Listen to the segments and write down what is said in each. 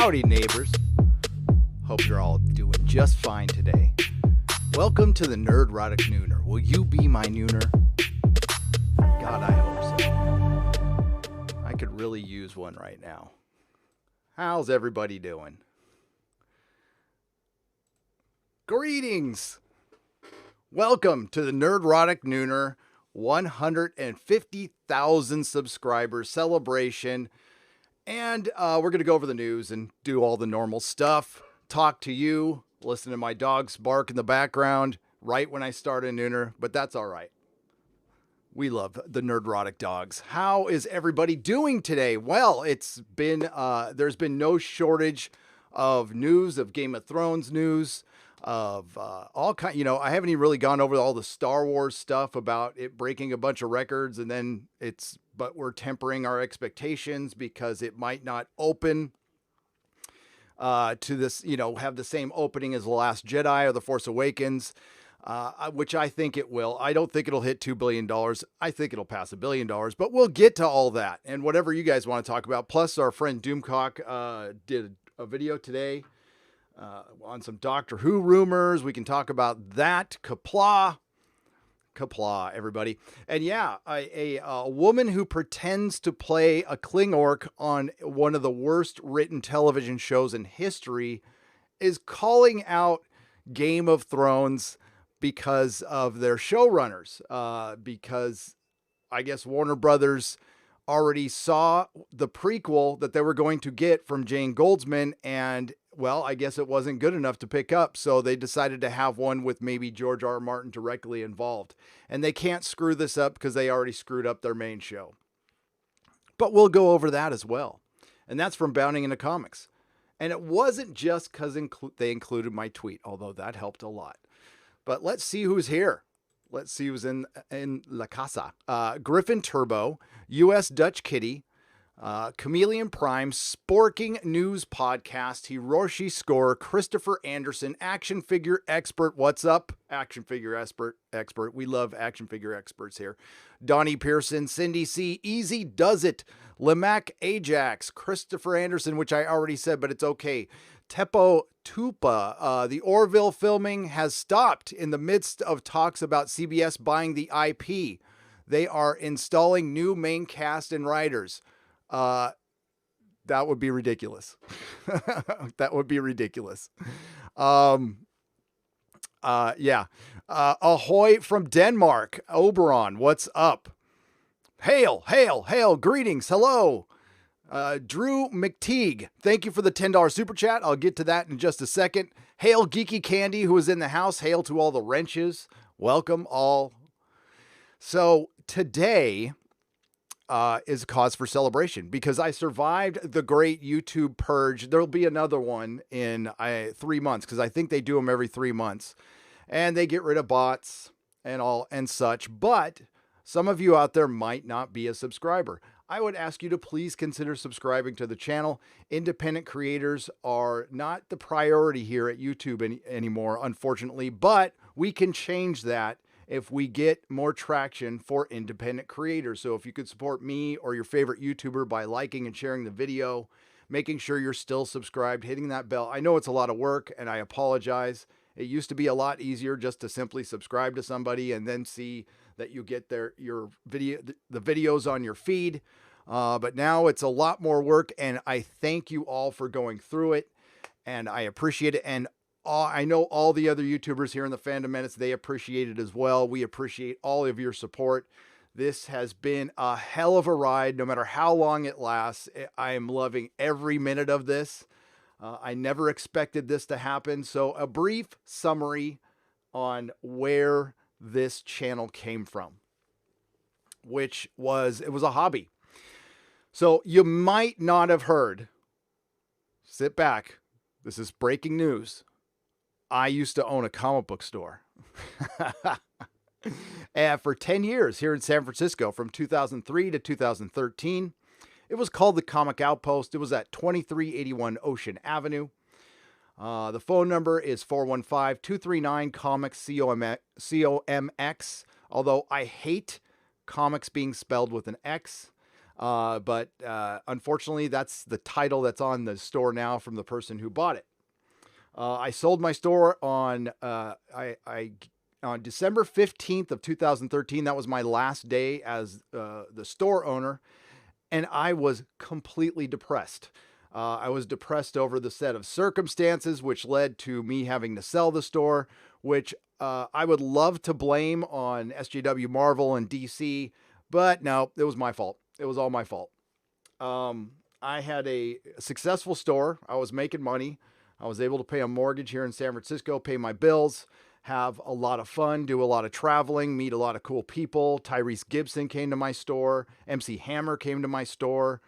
Howdy, neighbors. Hope you're all doing just fine today. Welcome to the Nerdrotic Nooner. Will you be my nooner? God, I hope so. I could really use one right now. How's everybody doing? Greetings. Welcome to the Nerdrotic Nooner 150,000 subscribers celebration. And we're going to go over the news and do all the normal stuff. Talk to you, listen to my dogs bark in the background right when I start a nooner, but that's all right. We love the Nerdrotic dogs. How is everybody doing today? Well, it's been, there's been no shortage of news, of Game of Thrones news, of all kind. You know, I haven't even really gone over all the Star Wars stuff about it breaking a bunch of records, and then but we're tempering our expectations because it might not open to this, you know, have the same opening as The Last Jedi or The Force Awakens, which I think it will. I don't think it'll hit $2 billion. I think it'll pass $1 billion, but we'll get to all that and whatever you guys want to talk about. Plus, our friend Doomcock did a video today on some Doctor Who rumors. We can talk about that. Kapla, everybody. And yeah, a woman who pretends to play a Klingon on one of the worst written television shows in history is calling out Game of Thrones because of their showrunners. Because I guess Warner Brothers already saw the prequel that they were going to get from Jane Goldsman, and well, I guess it wasn't good enough to pick up, so they decided to have one with maybe George R. R. Martin directly involved. And they can't screw this up because they already screwed up their main show. But we'll go over that as well. And that's from Bounding into Comics. And it wasn't just because they included my tweet, although that helped a lot. But let's see who's here. Let's see who's in La Casa. Griffin Turbo, U.S. Dutch Kitty, Chameleon Prime, Sporking News Podcast, Hiroshi Score, Christopher Anderson, Action Figure Expert. What's up, Action Figure Expert? We love action figure experts here. Donnie Pearson, Cindy C, Easy Does It, Lemac Ajax, Christopher Anderson, which I already said, but it's okay. Teppo Tupa, the Orville filming has stopped in the midst of talks about CBS buying the IP. They are installing new main cast and writers. That would be ridiculous. That would be ridiculous. Yeah. Ahoy from Denmark. Oberon, what's up? Hail, hail, hail. Greetings. Hello. Drew McTeague, thank you for the $10 super chat. I'll get to that in just a second. Hail Geeky Candy, who is in the house. Hail to all the wrenches. Welcome all. So today is a cause for celebration because I survived the great YouTube purge. There'll be another one in 3 months because I think they do them every 3 months, and they get rid of bots and all and such. But some of you out there might not be a subscriber. I would ask you to please consider subscribing to the channel. Independent creators are not the priority here at YouTube anymore, unfortunately, but we can change that if we get more traction for independent creators. So if you could support me or your favorite YouTuber by liking and sharing the video, making sure you're still subscribed, hitting that bell. I know it's a lot of work and I apologize. It used to be a lot easier just to simply subscribe to somebody and then see that you get the videos on your feed. But now it's a lot more work, and I thank you all for going through it, and I appreciate it. And I know all the other YouTubers here in the Phantom Menace, they appreciate it as well. We appreciate all of your support. This has been a hell of a ride, no matter how long it lasts. I am loving every minute of this. I never expected this to happen. So a brief summary on where this channel came from, which was, it was a hobby. So you might not have heard, sit back, this is breaking news. I used to own a comic book store and for 10 years here in San Francisco, from 2003 to 2013. It was called the Comic Outpost. It was at 2381 Ocean Avenue. The phone number is 415-239-COMICS, COMX, although I hate comics being spelled with an X. But unfortunately, that's the title that's on the store now from the person who bought it. I sold my store on on December 15th of 2013. That was my last day as the store owner, and I was completely depressed. I was depressed over the set of circumstances, which led to me having to sell the store, which I would love to blame on SJW, Marvel, and DC, but no, it was my fault. It was all my fault. I had a successful store. I was making money. I was able to pay a mortgage here in San Francisco, pay my bills, have a lot of fun, do a lot of traveling, meet a lot of cool people. Tyrese Gibson came to my store. MC Hammer came to my store.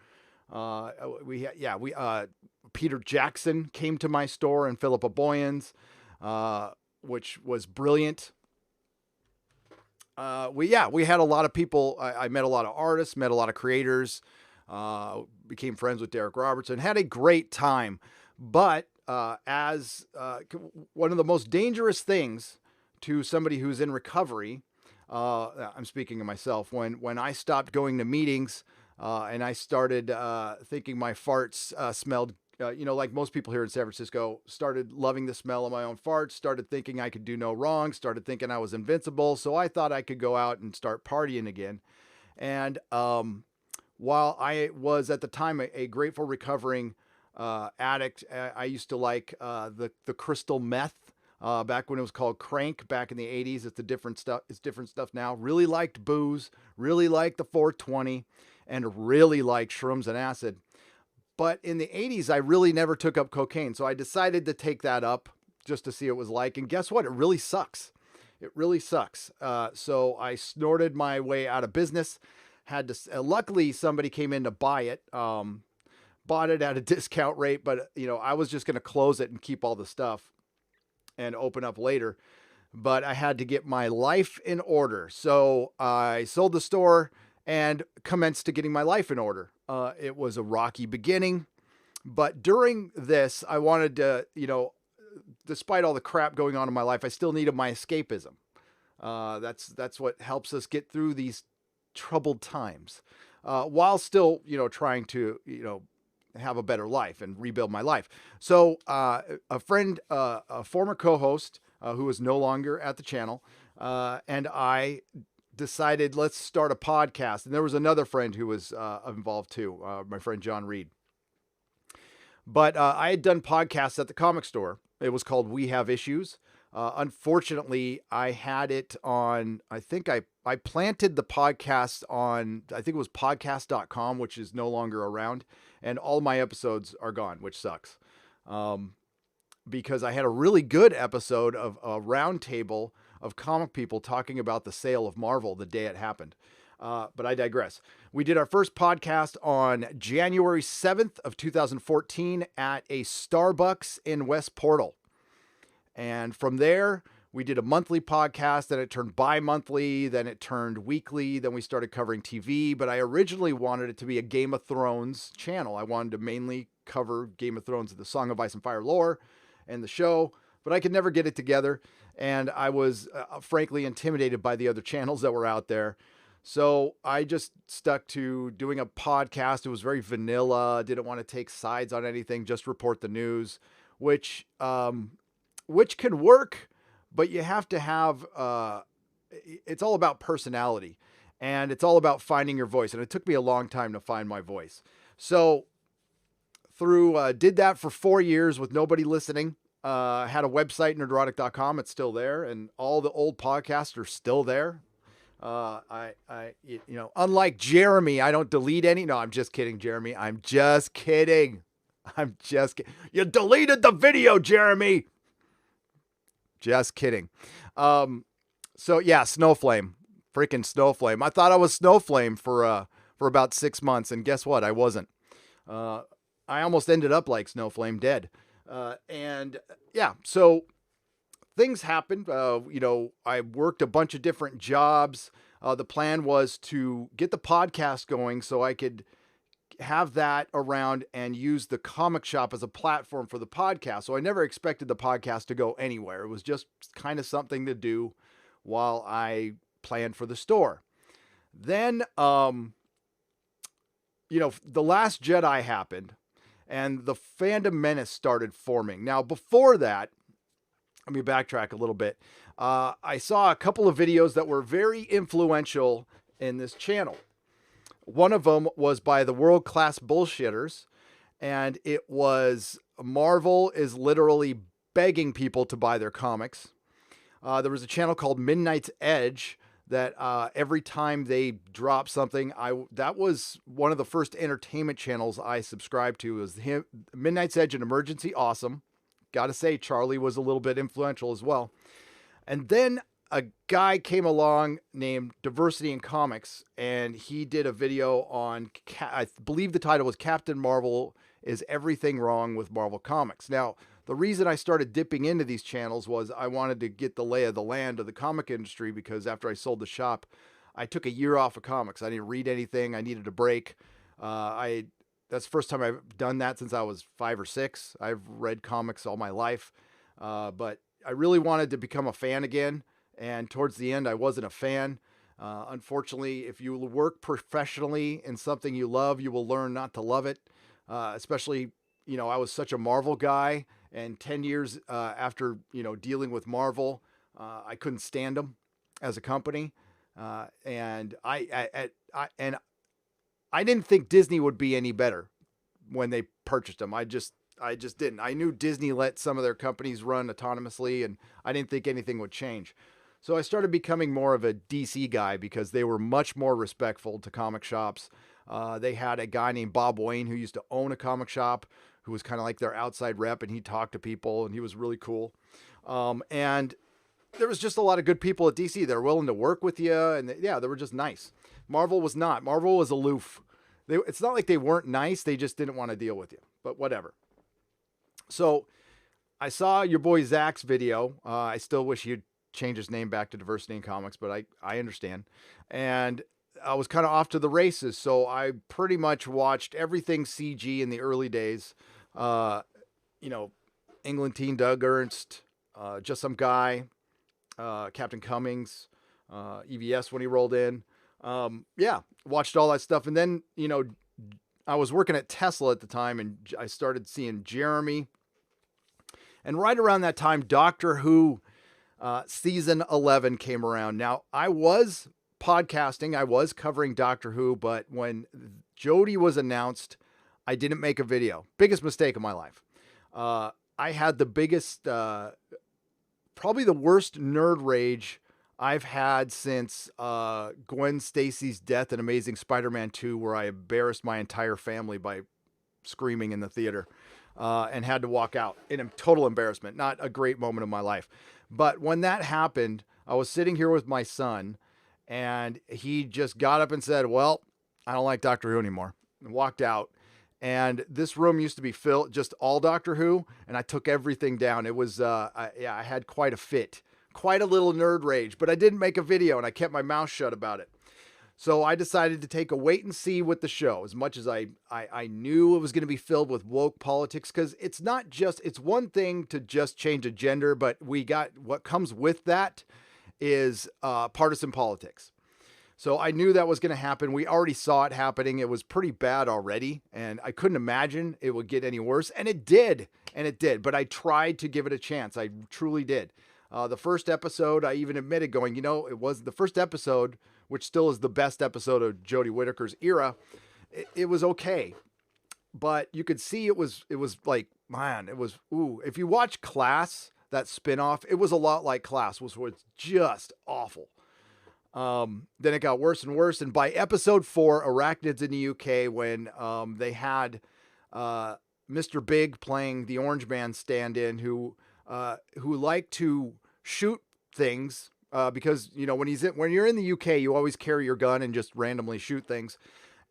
Peter Jackson came to my store, and Philippa Boyens, which was brilliant. We had a lot of people. I met a lot of artists, met a lot of creators, became friends with Derek Robertson, had a great time. But as one of the most dangerous things to somebody who's in recovery, I'm speaking of myself, when I stopped going to meetings and I started thinking my farts smelled, like most people here in San Francisco, started loving the smell of my own farts, started thinking I could do no wrong, started thinking I was invincible. So I thought I could go out and start partying again. And while I was at the time a grateful recovering addict, I used to like the crystal meth. Back when it was called crank back in the 80s. It's different stuff now. Really liked booze, really liked the 420, and really liked shrooms and acid. But in the 80s, I really never took up cocaine. So I decided to take that up just to see what it was like. And guess what? It really sucks. It really sucks. So I snorted my way out of business. Had to. Luckily, somebody came in to buy it. Bought it at a discount rate, but I was just going to close it and keep all the stuff and open up later. But I had to get my life in order. So I sold the store and commenced to getting my life in order. It was a rocky beginning, but during this, I wanted to, despite all the crap going on in my life, I still needed my escapism. That's what helps us get through these troubled times, while still, trying to, have a better life and rebuild my life. So a friend, a former co-host who is no longer at the channel, and I decided, let's start a podcast. And there was another friend who was involved too, my friend John Reed. But I had done podcasts at the comic store. It was called We Have Issues. Unfortunately, I had it on, I think I planted the podcast on, I think it was podcast.com, which is no longer around. And all my episodes are gone, which sucks. Because I had a really good episode of a roundtable of comic people talking about the sale of Marvel the day it happened. But I digress. We did our first podcast on January 7th of 2014 at a Starbucks in West Portal. And from there, we did a monthly podcast, then it turned bi-monthly, then it turned weekly, then we started covering TV. But I originally wanted it to be a Game of Thrones channel. I wanted to mainly cover Game of Thrones, the Song of Ice and Fire lore and the show, but I could never get it together. And I was frankly intimidated by the other channels that were out there. So I just stuck to doing a podcast. It was very vanilla. Didn't want to take sides on anything, just report the news, which can work, but you have to have, it's all about personality and it's all about finding your voice. And it took me a long time to find my voice. So did that for 4 years with nobody listening. Had a website, nerdrotic.com. It's still there. And all the old podcasts are still there. Unlike Jeremy, I don't delete any. No, I'm just kidding, Jeremy. I'm just kidding. You deleted the video, Jeremy. Just kidding. So yeah, Snowflame, freaking Snowflame. I thought I was Snowflame for about 6 months. And guess what? I wasn't. I almost ended up like Snowflame, dead. So things happened. I worked a bunch of different jobs. The plan was to get the podcast going so I could have that around and use the comic shop as a platform for the podcast. So I never expected the podcast to go anywhere. It was just kind of something to do while I planned for the store. Then, The Last Jedi happened and the Phantom Menace started forming. Now, before that, let me backtrack a little bit. I saw a couple of videos that were very influential in this channel. One of them was by the World Class Bullshitters, and it was Marvel is literally begging people to buy their comics. There was a channel called Midnight's Edge that every time they drop something, that was one of the first entertainment channels I subscribed to. Was him, Midnight's Edge and Emergency Awesome. Got to say, Charlie was a little bit influential as well. And then a guy came along named Diversity in Comics, and he did a video on, I believe the title was Captain Marvel Is Everything Wrong with Marvel Comics. Now, the reason I started dipping into these channels was I wanted to get the lay of the land of the comic industry, because after I sold the shop, I took a year off of comics. I didn't read anything. I needed a break. That's the first time I've done that since I was 5 or 6. I've read comics all my life, but I really wanted to become a fan again. And towards the end, I wasn't a fan. Unfortunately, if you work professionally in something you love, you will learn not to love it. Especially, I was such a Marvel guy, and 10 years after, dealing with Marvel, I couldn't stand them as a company. And I didn't think Disney would be any better when they purchased them. I just didn't. I knew Disney let some of their companies run autonomously, and I didn't think anything would change. So I started becoming more of a DC guy because they were much more respectful to comic shops. They had a guy named Bob Wayne who used to own a comic shop, who was kind of like their outside rep, and he talked to people, and he was really cool. And there was just a lot of good people at DC. They're willing to work with you, and they were just nice. Marvel was not. Marvel was aloof. It's not like they weren't nice. They just didn't want to deal with you, but whatever. So I saw your boy Zach's video. I still wish he'd change his name back to Diversity in Comics, but I understand. And I was kind of off to the races. So I pretty much watched everything CG in the early days. England Teen Doug Ernst, Just Some Guy, Captain Cummings, EVS when he rolled in. Watched all that stuff. And then, I was working at Tesla at the time, and I started seeing Jeremy. And right around that time, Doctor Who season 11 came around. Now, I was podcasting. I was covering Doctor Who, but when Jodie was announced, I didn't make a video. Biggest mistake of my life. I had the biggest, probably the worst nerd rage I've had since Gwen Stacy's death in Amazing Spider-Man 2, where I embarrassed my entire family by screaming in the theater and had to walk out in a total embarrassment. Not a great moment of my life. But when that happened, I was sitting here with my son, and he just got up and said, "Well, I don't like Doctor Who anymore," and walked out. And this room used to be filled just all Doctor Who, and I took everything down. It was, I had quite a fit. Quite a little nerd rage, but I didn't make a video, and I kept my mouth shut about it. So I decided to take a wait and see with the show, as much as I knew it was going to be filled with woke politics, because it's one thing to just change a gender, but what comes with that is partisan politics. So I knew that was going to happen. We already saw it happening. It was pretty bad already, and I couldn't imagine it would get any worse. And it did. But I tried to give it a chance. I truly did. The first episode, I even admitted going, it was the first episode, which still is the best episode of Jodie Whittaker's era. It was okay, but you could see it was like, man, it was, ooh. If you watch Class, that spinoff, it was a lot like Class, was just awful. Then it got worse and worse. And by episode 4, Arachnids in the UK, when they had Mr. Big playing the Orange Man stand-in, who liked to shoot things because when you're in the UK, you always carry your gun and just randomly shoot things.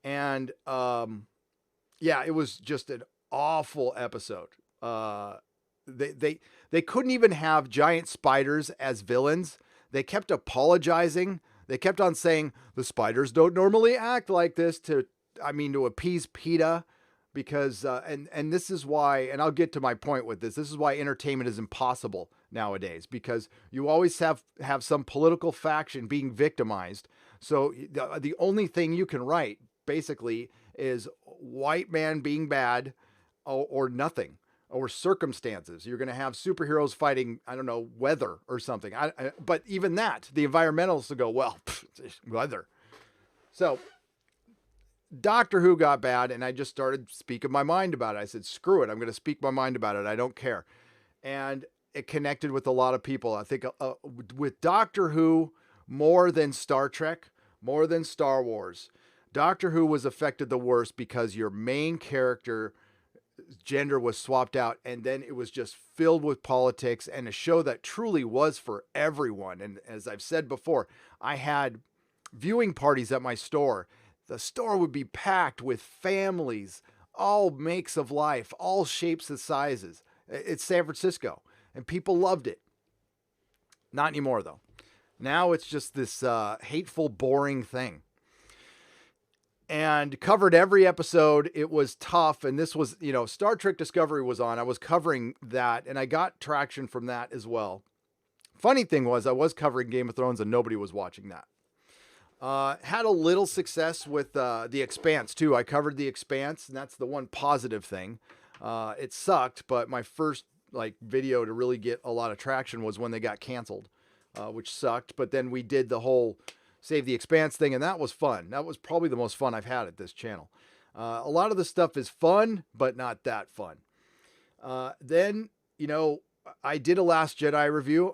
And it was just an awful episode. They couldn't even have giant spiders as villains. They kept apologizing. They kept on saying the spiders don't normally act like this to appease PETA. Because, and this is why, and I'll get to my point with this. This is why entertainment is impossible nowadays, because you always have some political faction being victimized. So the only thing you can write basically is white man being bad or nothing or circumstances. You're going to have superheroes fighting, I don't know, weather or something. But even that, the environmentalists will go, well, weather. So Doctor Who got bad, and I just started speaking my mind about it. I said, screw it. I'm going to speak my mind about it. I don't care. And it connected with a lot of people. I think with Doctor Who, more than Star Trek, more than Star Wars, Doctor Who was affected the worst because your main character gender was swapped out, and then it was just filled with politics, and a show that truly was for everyone. And as I've said before, I had viewing parties at my store. The store would be packed with families, all makes of life, all shapes and sizes. It's San Francisco, and people loved it. Not anymore, though. Now it's just this hateful, boring thing. And covered every episode. It was tough. And this was, Star Trek Discovery was on. I was covering that, and I got traction from that as well. Funny thing was, I was covering Game of Thrones, and nobody was watching that. Had a little success with The Expanse, too. I covered The Expanse, and that's the one positive thing. It sucked, but my first video to really get a lot of traction was when they got canceled, which sucked. But then we did the whole Save the Expanse thing, and that was fun. That was probably the most fun I've had at this channel. A lot of the stuff is fun, but not that fun. Then, I did a Last Jedi review.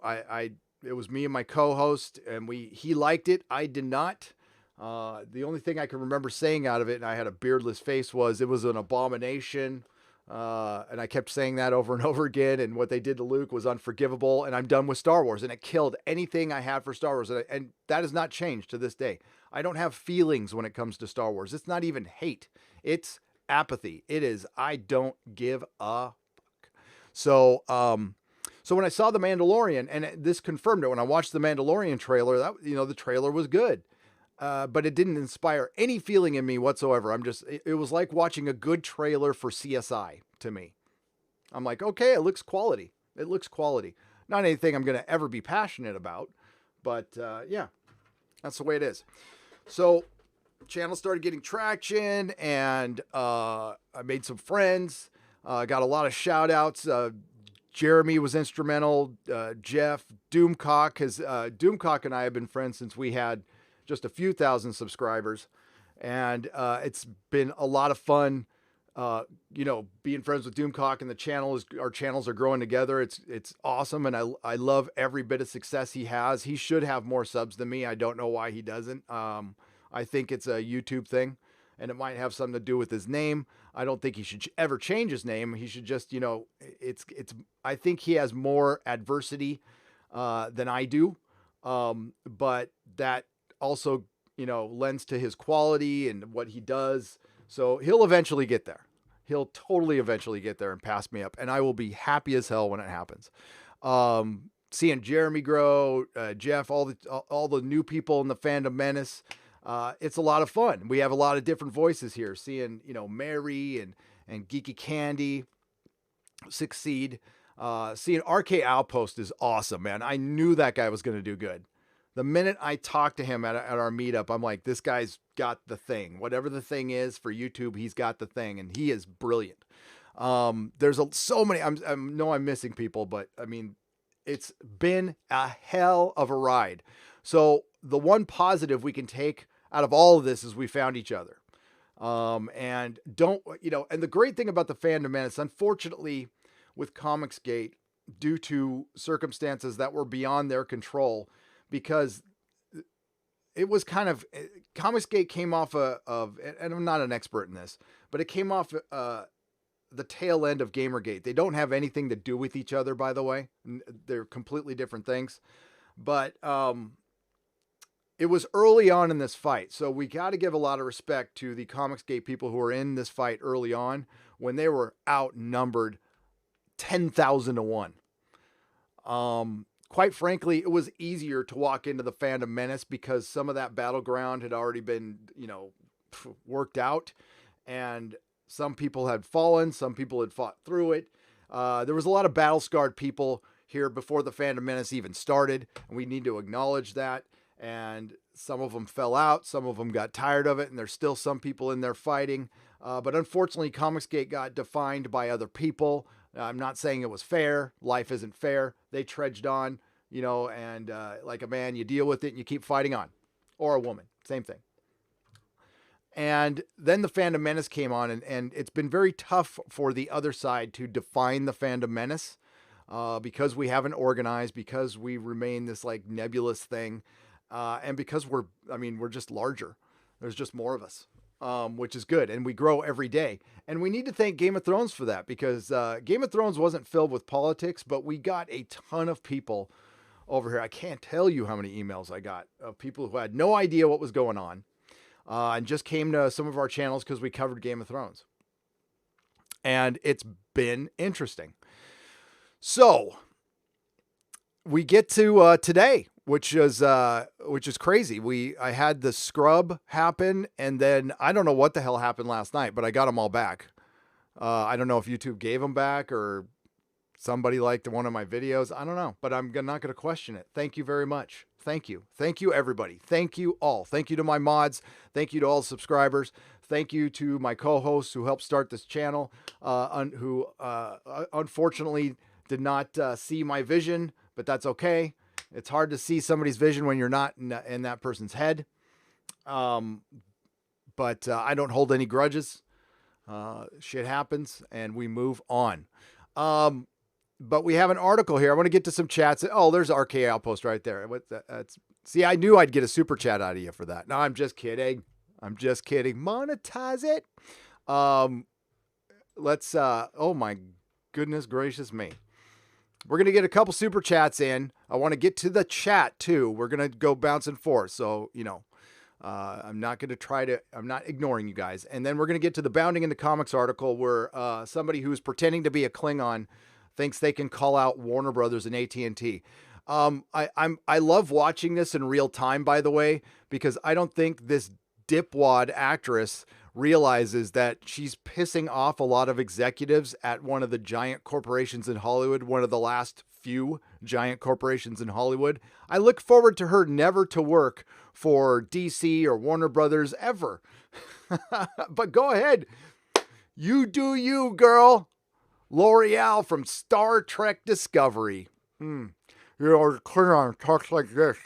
It was me and my co-host, and he liked it. I did not. The only thing I can remember saying out of it, and I had a beardless face, was it was an abomination. And I kept saying that over and over again. And what they did to Luke was unforgivable. And I'm done with Star Wars. And it killed anything I had for Star Wars. And that has not changed to this day. I don't have feelings when it comes to Star Wars. It's not even hate. It's apathy. It is, I don't give a fuck. So when I saw The Mandalorian, and this confirmed it, when I watched the Mandalorian trailer, the trailer was good. But it didn't inspire any feeling in me whatsoever. It was like watching a good trailer for CSI to me. I'm like, okay, it looks quality. It looks quality. Not anything I'm going to ever be passionate about, but yeah, that's the way it is. So channel started getting traction, and I made some friends, got a lot of shout outs. Jeremy was instrumental. Jeff, Doomcock Doomcock and I have been friends since we had just a few thousand subscribers, and it's been a lot of fun, being friends with Doomcock, and our channels are growing together. It's awesome, and I love every bit of success he has. He should have more subs than me. I don't know why he doesn't. I think it's a YouTube thing, and it might have something to do with his name. I don't think he should ever change his name. He should just, I think he has more adversity than I do, but that also, lends to his quality and what he does. So he'll eventually get there. He'll totally eventually get there and pass me up. And I will be happy as hell when it happens. Seeing Jeremy grow, Jeff, all the new people in the Phantom Menace. It's a lot of fun. We have a lot of different voices here. Seeing, Mary and Geeky Candy succeed. Seeing RK Outpost is awesome, man. I knew that guy was going to do good. The minute I talked to him at our meetup, I'm like, this guy's got the thing. Whatever the thing is for YouTube, he's got the thing, and he is brilliant. There's so many. I know I'm missing people, but I mean, it's been a hell of a ride. So the one positive we can take out of all of this is we found each other. And the great thing about the Phantom Menace, unfortunately, with Comicsgate, due to circumstances that were beyond their control, because it was kind of, Comicsgate came off of, and I'm not an expert in this, but it came off the tail end of Gamergate. They don't have anything to do with each other, by the way. They're completely different things. But it was early on in this fight. So we got to give a lot of respect to the Comicsgate people who were in this fight early on when they were outnumbered 10,000 to 1. Quite frankly, it was easier to walk into the Phantom Menace because some of that battleground had already been, worked out, and some people had fallen, some people had fought through it. There was a lot of battle-scarred people here before the Phantom Menace even started, and we need to acknowledge that. and some of them fell out. Some of them got tired of it, and there's still some people in there fighting. But unfortunately, Comicsgate got defined by other people. I'm not saying it was fair. Life isn't fair. They trudged on, and like a man, you deal with it and you keep fighting on. Or a woman, same thing. And then the Phantom Menace came on, and it's been very tough for the other side to define the Phantom Menace because we haven't organized, because we remain this like nebulous thing, and because we're just larger. There's just more of us, which is good, and we grow every day. And we need to thank Game of Thrones for that, because Game of Thrones wasn't filled with politics, but we got a ton of people over here. I can't tell you how many emails I got of people who had no idea what was going on. And just came to some of our channels because we covered Game of Thrones. And it's been interesting. So we get to today, which is crazy. I had the scrub happen, and then I don't know what the hell happened last night, but I got them all back. I don't know if YouTube gave them back or somebody liked one of my videos. I don't know, but I'm not going to question it. Thank you very much. Thank you. Thank you, everybody. Thank you all. Thank you to my mods. Thank you to all the subscribers. Thank you to my co-hosts who helped start this channel, who unfortunately did not see my vision, but that's okay. It's hard to see somebody's vision when you're not in that person's head. But I don't hold any grudges. Shit happens, and we move on. But we have an article here. I want to get to some chats. Oh, there's RK Outpost right there. See, I knew I'd get a super chat out of you for that. No, I'm just kidding. Monetize it. Let's, oh my goodness gracious me. We're going to get a couple super chats in. I want to get to the chat too. We're going to go bouncing forth. So, I'm not ignoring you guys. And then we're going to get to the Bounding into Comics article where somebody who's pretending to be a Klingon thinks they can call out Warner Brothers and AT&T. I love watching this in real time, by the way, because I don't think this dipwad actress realizes that she's pissing off a lot of executives at one of the giant corporations in Hollywood, one of the last few giant corporations in Hollywood. I look forward to her never to work for DC or Warner Brothers ever. But go ahead. You do you, girl. L'Oreal from Star Trek Discovery. Klingon talks like this.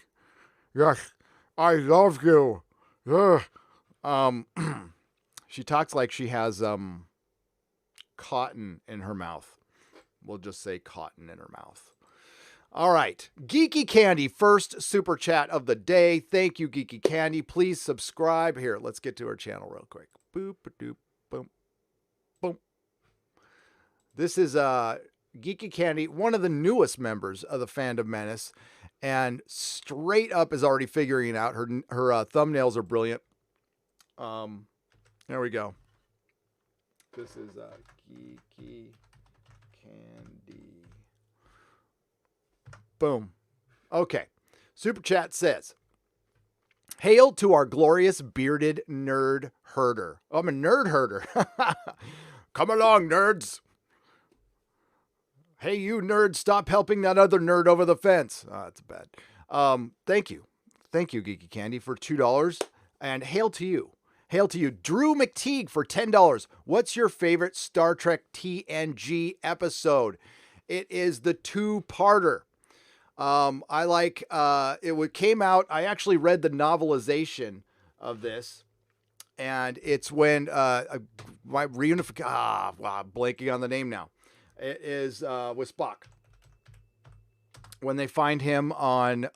Yes, I love you. She talks like she has cotton in her mouth. We'll just say cotton in her mouth. All right. Geeky Candy, first super chat of the day. Thank you, Geeky Candy. Please subscribe. Here, let's get to her channel real quick. Boop, doop, boom, boom. This is Geeky Candy, one of the newest members of the Phantom Menace, and straight up is already figuring it out. Her thumbnails are brilliant. There we go. This is Geeky Candy. Boom. Okay. Super Chat says, "Hail to our glorious bearded nerd herder." Oh, I'm a nerd herder. Come along, nerds. Hey, you nerds, stop helping that other nerd over the fence. Oh, that's bad. Thank you. Thank you, Geeky Candy, for $2. And hail to you. Hail to you. Drew McTeague for $10. What's your favorite Star Trek TNG episode? It is the two-parter. I like, came out, I actually read the novelization of this. And it's when, my reunification, blanking on the name now. It is with Spock. When they find him on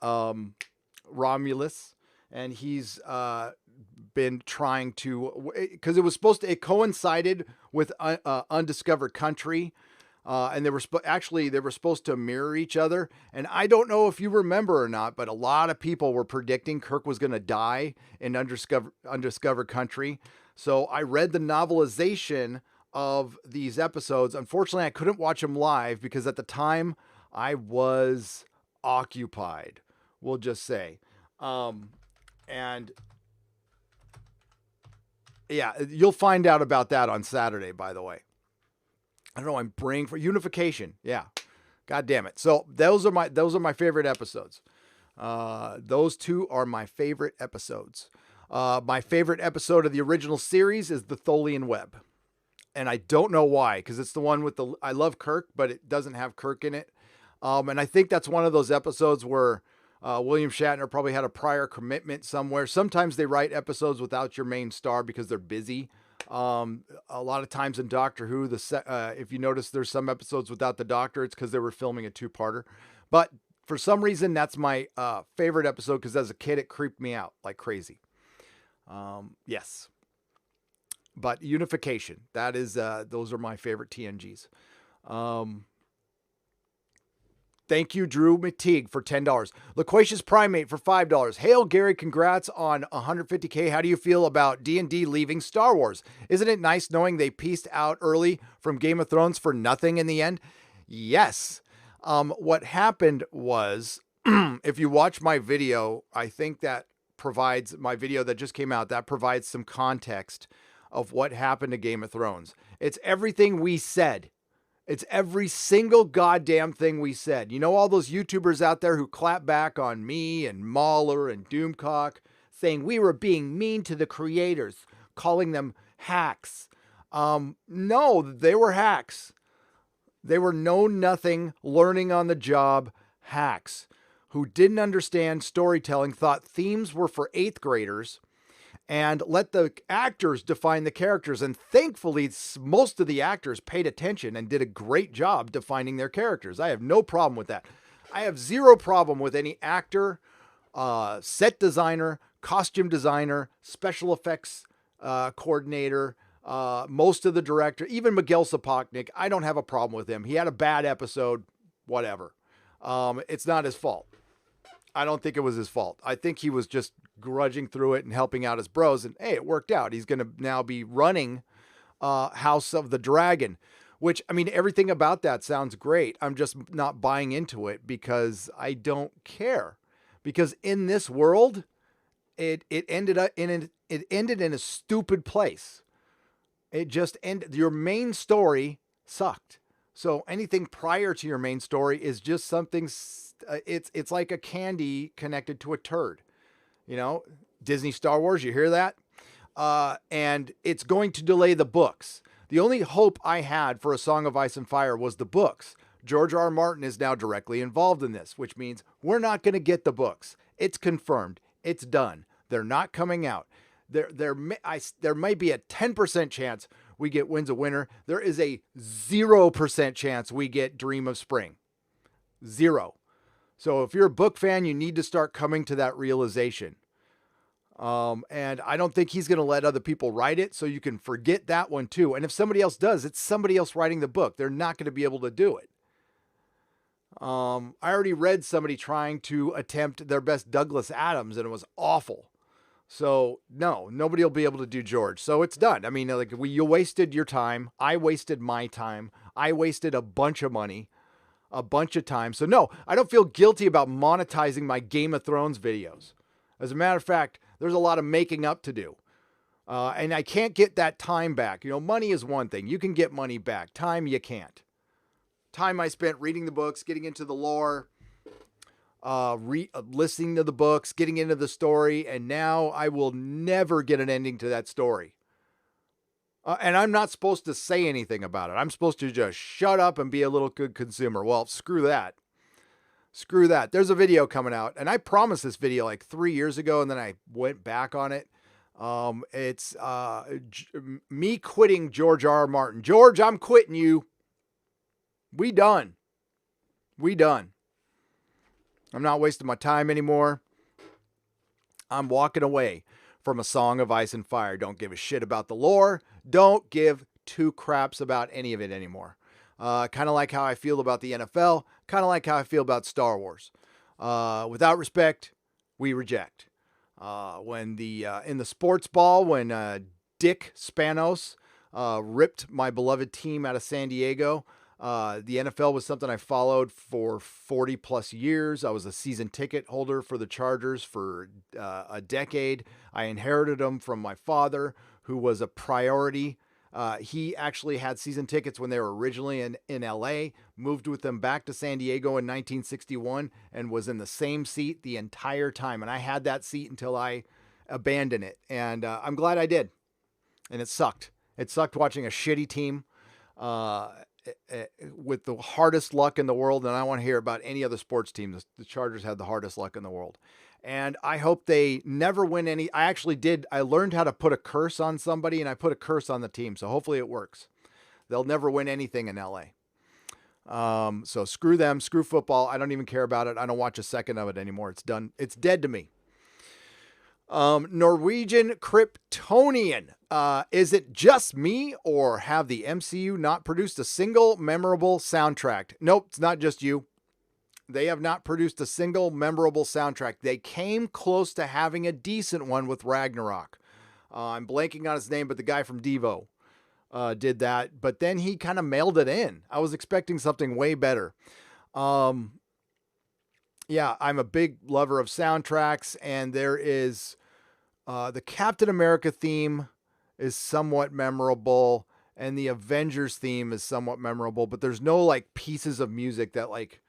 Romulus, and he's been trying to, because it coincided with Undiscovered Country, and they were supposed to mirror each other. And I don't know if you remember or not, but a lot of people were predicting Kirk was going to die in Undiscovered Country. So I read the novelization of these episodes. Unfortunately, I couldn't watch them live because at the time I was occupied, we'll just say. And yeah, you'll find out about that on Saturday, by the way. I don't know, I'm praying for unification. Yeah. God damn it. So those are my favorite episodes. Those two are my favorite episodes. My favorite episode of the original series is the Tholian Web. And I don't know why, because it's the one with I love Kirk, but it doesn't have Kirk in it. And I think that's one of those episodes where William Shatner probably had a prior commitment somewhere. Sometimes they write episodes without your main star because they're busy. A lot of times in Doctor Who, if you notice there's some episodes without the Doctor, it's because they were filming a two-parter. But for some reason, that's my favorite episode because as a kid, it creeped me out like crazy. Yes. But Unification, that is, those are my favorite TNGs. Thank you, Drew McTeague, for $10. Loquacious Primate for $5. Hail, Gary, congrats on 150K. How do you feel about D&D leaving Star Wars? Isn't it nice knowing they pieced out early from Game of Thrones for nothing in the end? Yes. What happened was, if you watch my video, I think that provides, my video that just came out, that provides some context of what happened to Game of Thrones. It's everything we said. It's every single goddamn thing we said. You know, all those YouTubers out there who clap back on me and Mahler and Doomcock saying we were being mean to the creators, calling them hacks. No, they were hacks. They were know-nothing, learning on the job hacks who didn't understand storytelling, thought themes were for 8th graders, and let the actors define the characters. And thankfully, most of the actors paid attention and did a great job defining their characters. I have no problem with that. I have zero problem with any actor, set designer, costume designer, special effects coordinator, most of the director, even Miguel Sapochnik. I don't have a problem with him. He had a bad episode, whatever. It's not his fault. I don't think it was his fault. I think he was just grudging through it and helping out his bros. And hey, it worked out. He's going to now be running House of the Dragon, which, I mean, everything about that sounds great. I'm just not buying into it because I don't care. Because in this world, it ended in a stupid place. It just ended. Your main story sucked. So anything prior to your main story is just something. It's like a candy connected to a turd. You know, Disney Star Wars, you hear that? And it's going to delay the books. The only hope I had for A Song of Ice and Fire was the books. George R. R. Martin is now directly involved in this, which means we're not going to get the books. It's confirmed. It's done. They're not coming out. There might be a 10% chance we get Winds of Winter. There is a 0% chance we get Dream of Spring. 0. So if you're a book fan, you need to start coming to that realization. And I don't think he's going to let other people write it, so you can forget that one too. And if somebody else does, it's somebody else writing the book. They're not going to be able to do it. I already read somebody trying to attempt their best Douglas Adams, and it was awful. So no, nobody will be able to do George. So it's done. I mean, like you wasted your time. I wasted my time. I wasted a bunch of money, a bunch of time. So no, I don't feel guilty about monetizing my Game of Thrones videos. As a matter of fact, there's a lot of making up to do. And I can't get that time back. You know, money is one thing. You can get money back. Time, you can't. Time I spent reading the books, getting into the lore, listening to the books, getting into the story, and now I will never get an ending to that story. And I'm not supposed to say anything about it. I'm supposed to just shut up and be a little good consumer. Well, screw that. Screw that. There's a video coming out, and I promised this video like 3 years ago, and then I went back on it. It's me quitting George R. R. Martin. George, I'm quitting you. We done. I'm not wasting my time anymore. I'm walking away from A Song of Ice and Fire. Don't give a shit about the lore. Don't give two craps about any of it anymore. Kind of like how I feel about the NFL. Kind of like how I feel about Star Wars. Without respect, we reject. In the sports ball, when Dick Spanos ripped my beloved team out of San Diego, the NFL was something I followed for 40 plus years. I was a season ticket holder for the Chargers for a decade. I inherited them from my father, who was a priority He actually had season tickets when they were originally in LA, moved with them back to San Diego in 1961, and was in the same seat the entire time. And I had that seat until I abandoned it. And I'm glad I did. And it sucked. It sucked watching a shitty team with the hardest luck in the world. And I don't want to hear about any other sports team. The Chargers had the hardest luck in the world. And I hope they never win any. I actually did. I learned how to put a curse on somebody, and I put a curse on the team. So hopefully it works. They'll never win anything in LA. So screw them. Screw football. I don't even care about it. I don't watch a second of it anymore. It's done. It's dead to me. Norwegian Kryptonian. Is it just me, or have the MCU not produced a single memorable soundtrack? Nope, it's not just you. They have not produced a single memorable soundtrack. They came close to having a decent one with Ragnarok. I'm blanking on his name, but the guy from Devo did that. But then he kind of mailed it in. I was expecting something way better. Yeah, I'm a big lover of soundtracks, and there is the Captain America theme is somewhat memorable, and the Avengers theme is somewhat memorable, but there's no like pieces of music that like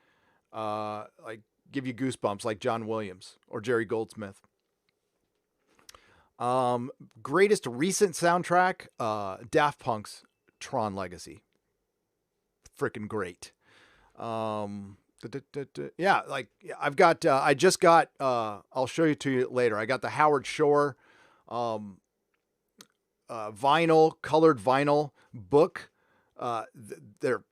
give you goosebumps like John Williams or Jerry Goldsmith. Greatest recent soundtrack, Daft Punk's Tron Legacy. Freaking great. Yeah, like I've got, I just got, I'll show you to you later. I got the Howard Shore, vinyl, colored vinyl book. They're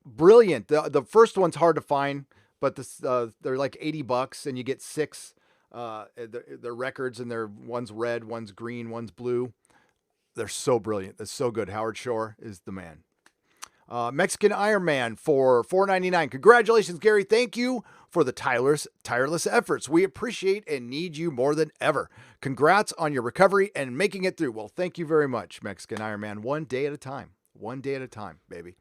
brilliant. The first one's hard to find, but they're like $80 and you get 6, they're records, and one's red, one's green, one's blue. They're so brilliant. They're so good. Howard Shore is the man. Mexican Iron Man for $4.99. Congratulations, Gary. Thank you for the tireless efforts. We appreciate and need you more than ever. Congrats on your recovery and making it through. Well, thank you very much, Mexican Iron Man. One day at a time. One day at a time, baby.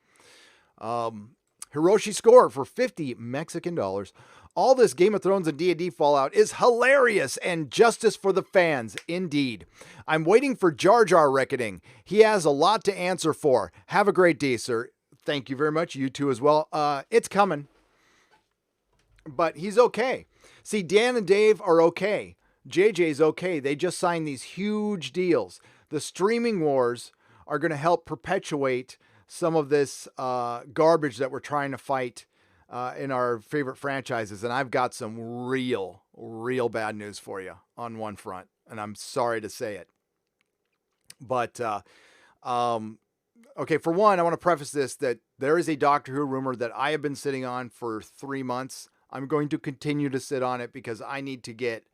Hiroshi Score for 50 Mexican dollars. All this Game of Thrones and D&D fallout is hilarious and justice for the fans, indeed. I'm waiting for Jar Jar reckoning. He has a lot to answer for. Have a great day, sir. Thank you very much. You too as well. It's coming. But he's okay. See, Dan and Dave are okay. JJ's okay. They just signed these huge deals. The streaming wars are going to help perpetuate some of this garbage that we're trying to fight in our favorite franchises. And I've got some real bad news for you on one front. And I'm sorry to say it. But, okay, for one, I want to preface this that there is a Doctor Who rumor that I have been sitting on for 3 months. I'm going to continue to sit on it because I need to get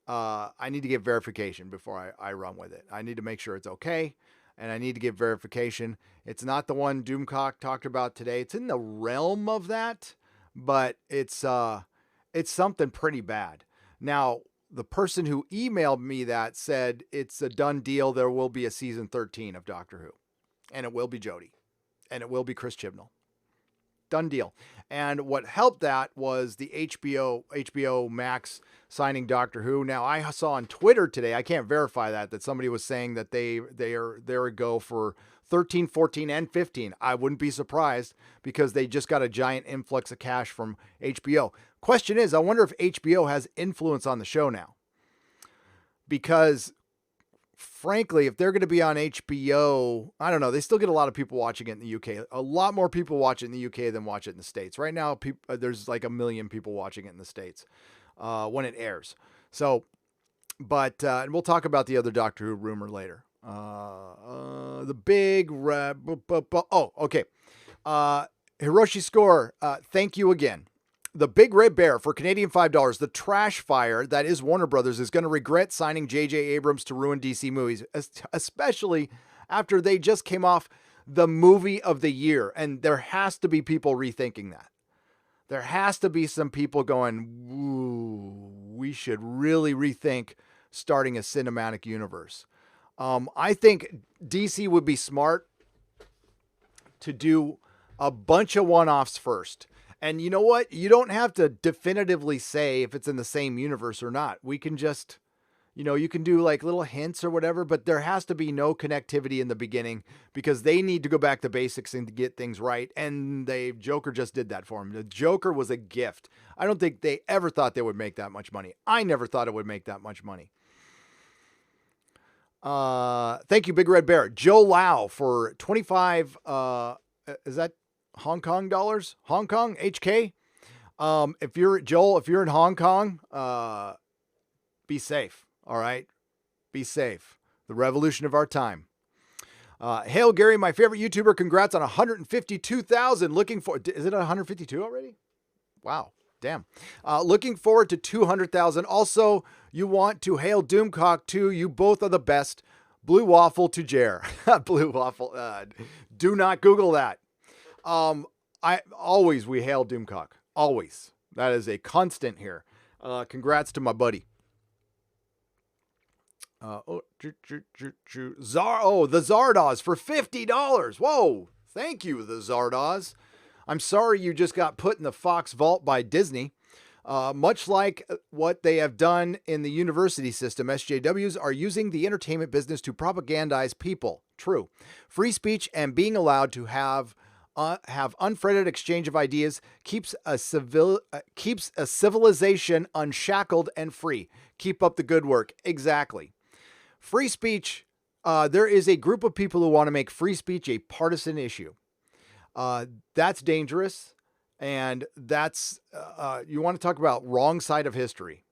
verification before I run with it. I need to make sure it's okay. And I need to get verification. It's not the one Doomcock talked about today. It's in the realm of that, but it's something pretty bad. Now, the person who emailed me that said it's a done deal. There will be a season 13 of Doctor Who, and it will be Jodie, and it will be Chris Chibnall. Done deal. And what helped that was the HBO Max signing Doctor Who. Now, I saw on Twitter today, I can't verify that somebody was saying that they're a go for 13, 14, and 15. I wouldn't be surprised because they just got a giant influx of cash from HBO. Question is, I wonder if HBO has influence on the show now. Because frankly, if they're going to be on HBO, I don't know. They still get a lot of people watching it in the UK. A lot more people watch it in the UK than watch it in the States. Right now, there's like 1 million people watching it in the States when it airs. So, but and we'll talk about the other Doctor Who rumor later. The big okay. Hiroshi Score, thank you again. The Big Red Bear for Canadian $5. The trash fire that is Warner Brothers is going to regret signing J.J. Abrams to ruin DC movies, especially after they just came off the movie of the year. And there has to be people rethinking that. There has to be some people going, ooh, we should really rethink starting a cinematic universe. I think DC would be smart to do a bunch of one-offs first. And you know what? You don't have to definitively say if it's in the same universe or not. We can just, You know, you can do like little hints or whatever, but there has to be no connectivity in the beginning because they need to go back to basics and to get things right. And Joker just did that for him. The Joker was a gift. I don't think they ever thought they would make that much money. I never thought it would make that much money. Thank you, Big Red Bear. Joe Lau for 25, is that Hong Kong dollars? Hong Kong HK? If you're in Hong Kong, be safe. All right. Be safe. The revolution of our time. Hail Gary, my favorite YouTuber. Congrats on 152,000. Is it 152 already? Wow. Damn. Looking forward to 200,000. Also, you want to hail Doomcock too. You both are the best. Blue waffle to Jer. Blue waffle. Do not Google that. We hail Doomcock. Always. That is a constant here. Congrats to my buddy. The Zardoz for $50. Whoa. Thank you, the Zardoz. I'm sorry you just got put in the Fox vault by Disney. Much like what they have done in the university system, SJWs are using the entertainment business to propagandize people. True. Free speech and being allowed to have unfettered exchange of ideas keeps a civilization unshackled and free. Keep up the good work. Exactly. Free speech. There is a group of people who want to make free speech a partisan issue. That's dangerous. And that's, you want to talk about wrong side of history.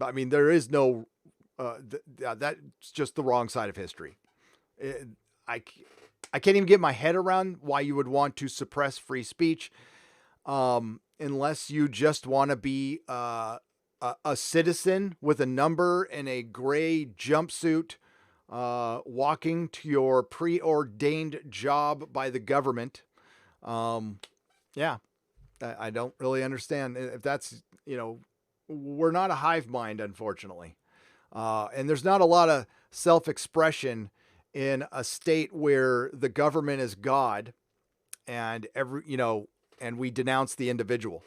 I mean, there is no, that's just the wrong side of history. I can't even get my head around why you would want to suppress free speech, unless you just want to be a citizen with a number in a gray jumpsuit, walking to your preordained job by the government. Yeah, I don't really understand if that's, we're not a hive mind, unfortunately. And there's not a lot of self-expression in a state where the government is God and and we denounce the individual.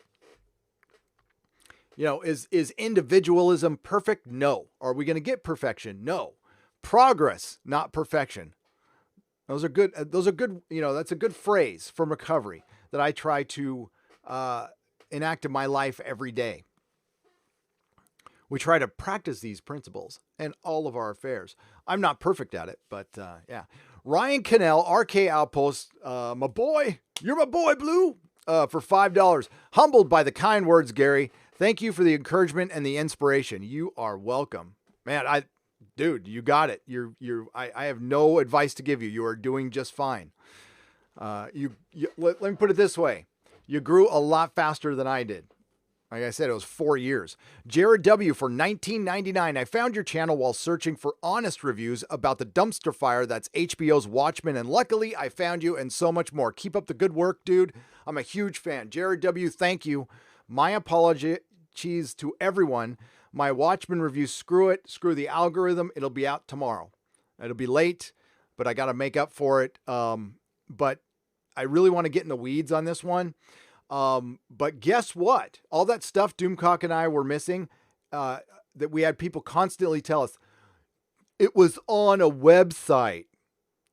Is individualism perfect? No. Are we going to get perfection? No. Progress, not perfection. Those are good. That's a good phrase from recovery that I try to enact in my life every day. We try to practice these principles in all of our affairs. I'm not perfect at it, but yeah. Ryan Cannell, RK Outpost, my boy, you're my boy, Blue, for $5. Humbled by the kind words, Gary. Thank you for the encouragement and the inspiration. You are welcome, man. Dude, you got it. I have no advice to give you. You are doing just fine. Let me put it this way. You grew a lot faster than I did. Like I said, it was 4 years. Jared W. for $19.99. I found your channel while searching for honest reviews about the dumpster fire that's HBO's Watchmen, and luckily I found you and so much more. Keep up the good work, dude. I'm a huge fan. Jared W., thank you. My apologies to everyone. My Watchmen review, screw it. Screw the algorithm. It'll be out tomorrow. It'll be late, but I got to make up for it. But I really want to get in the weeds on this one. But guess what? All that stuff Doomcock and I were missing, that we had people constantly tell us, it was on a website.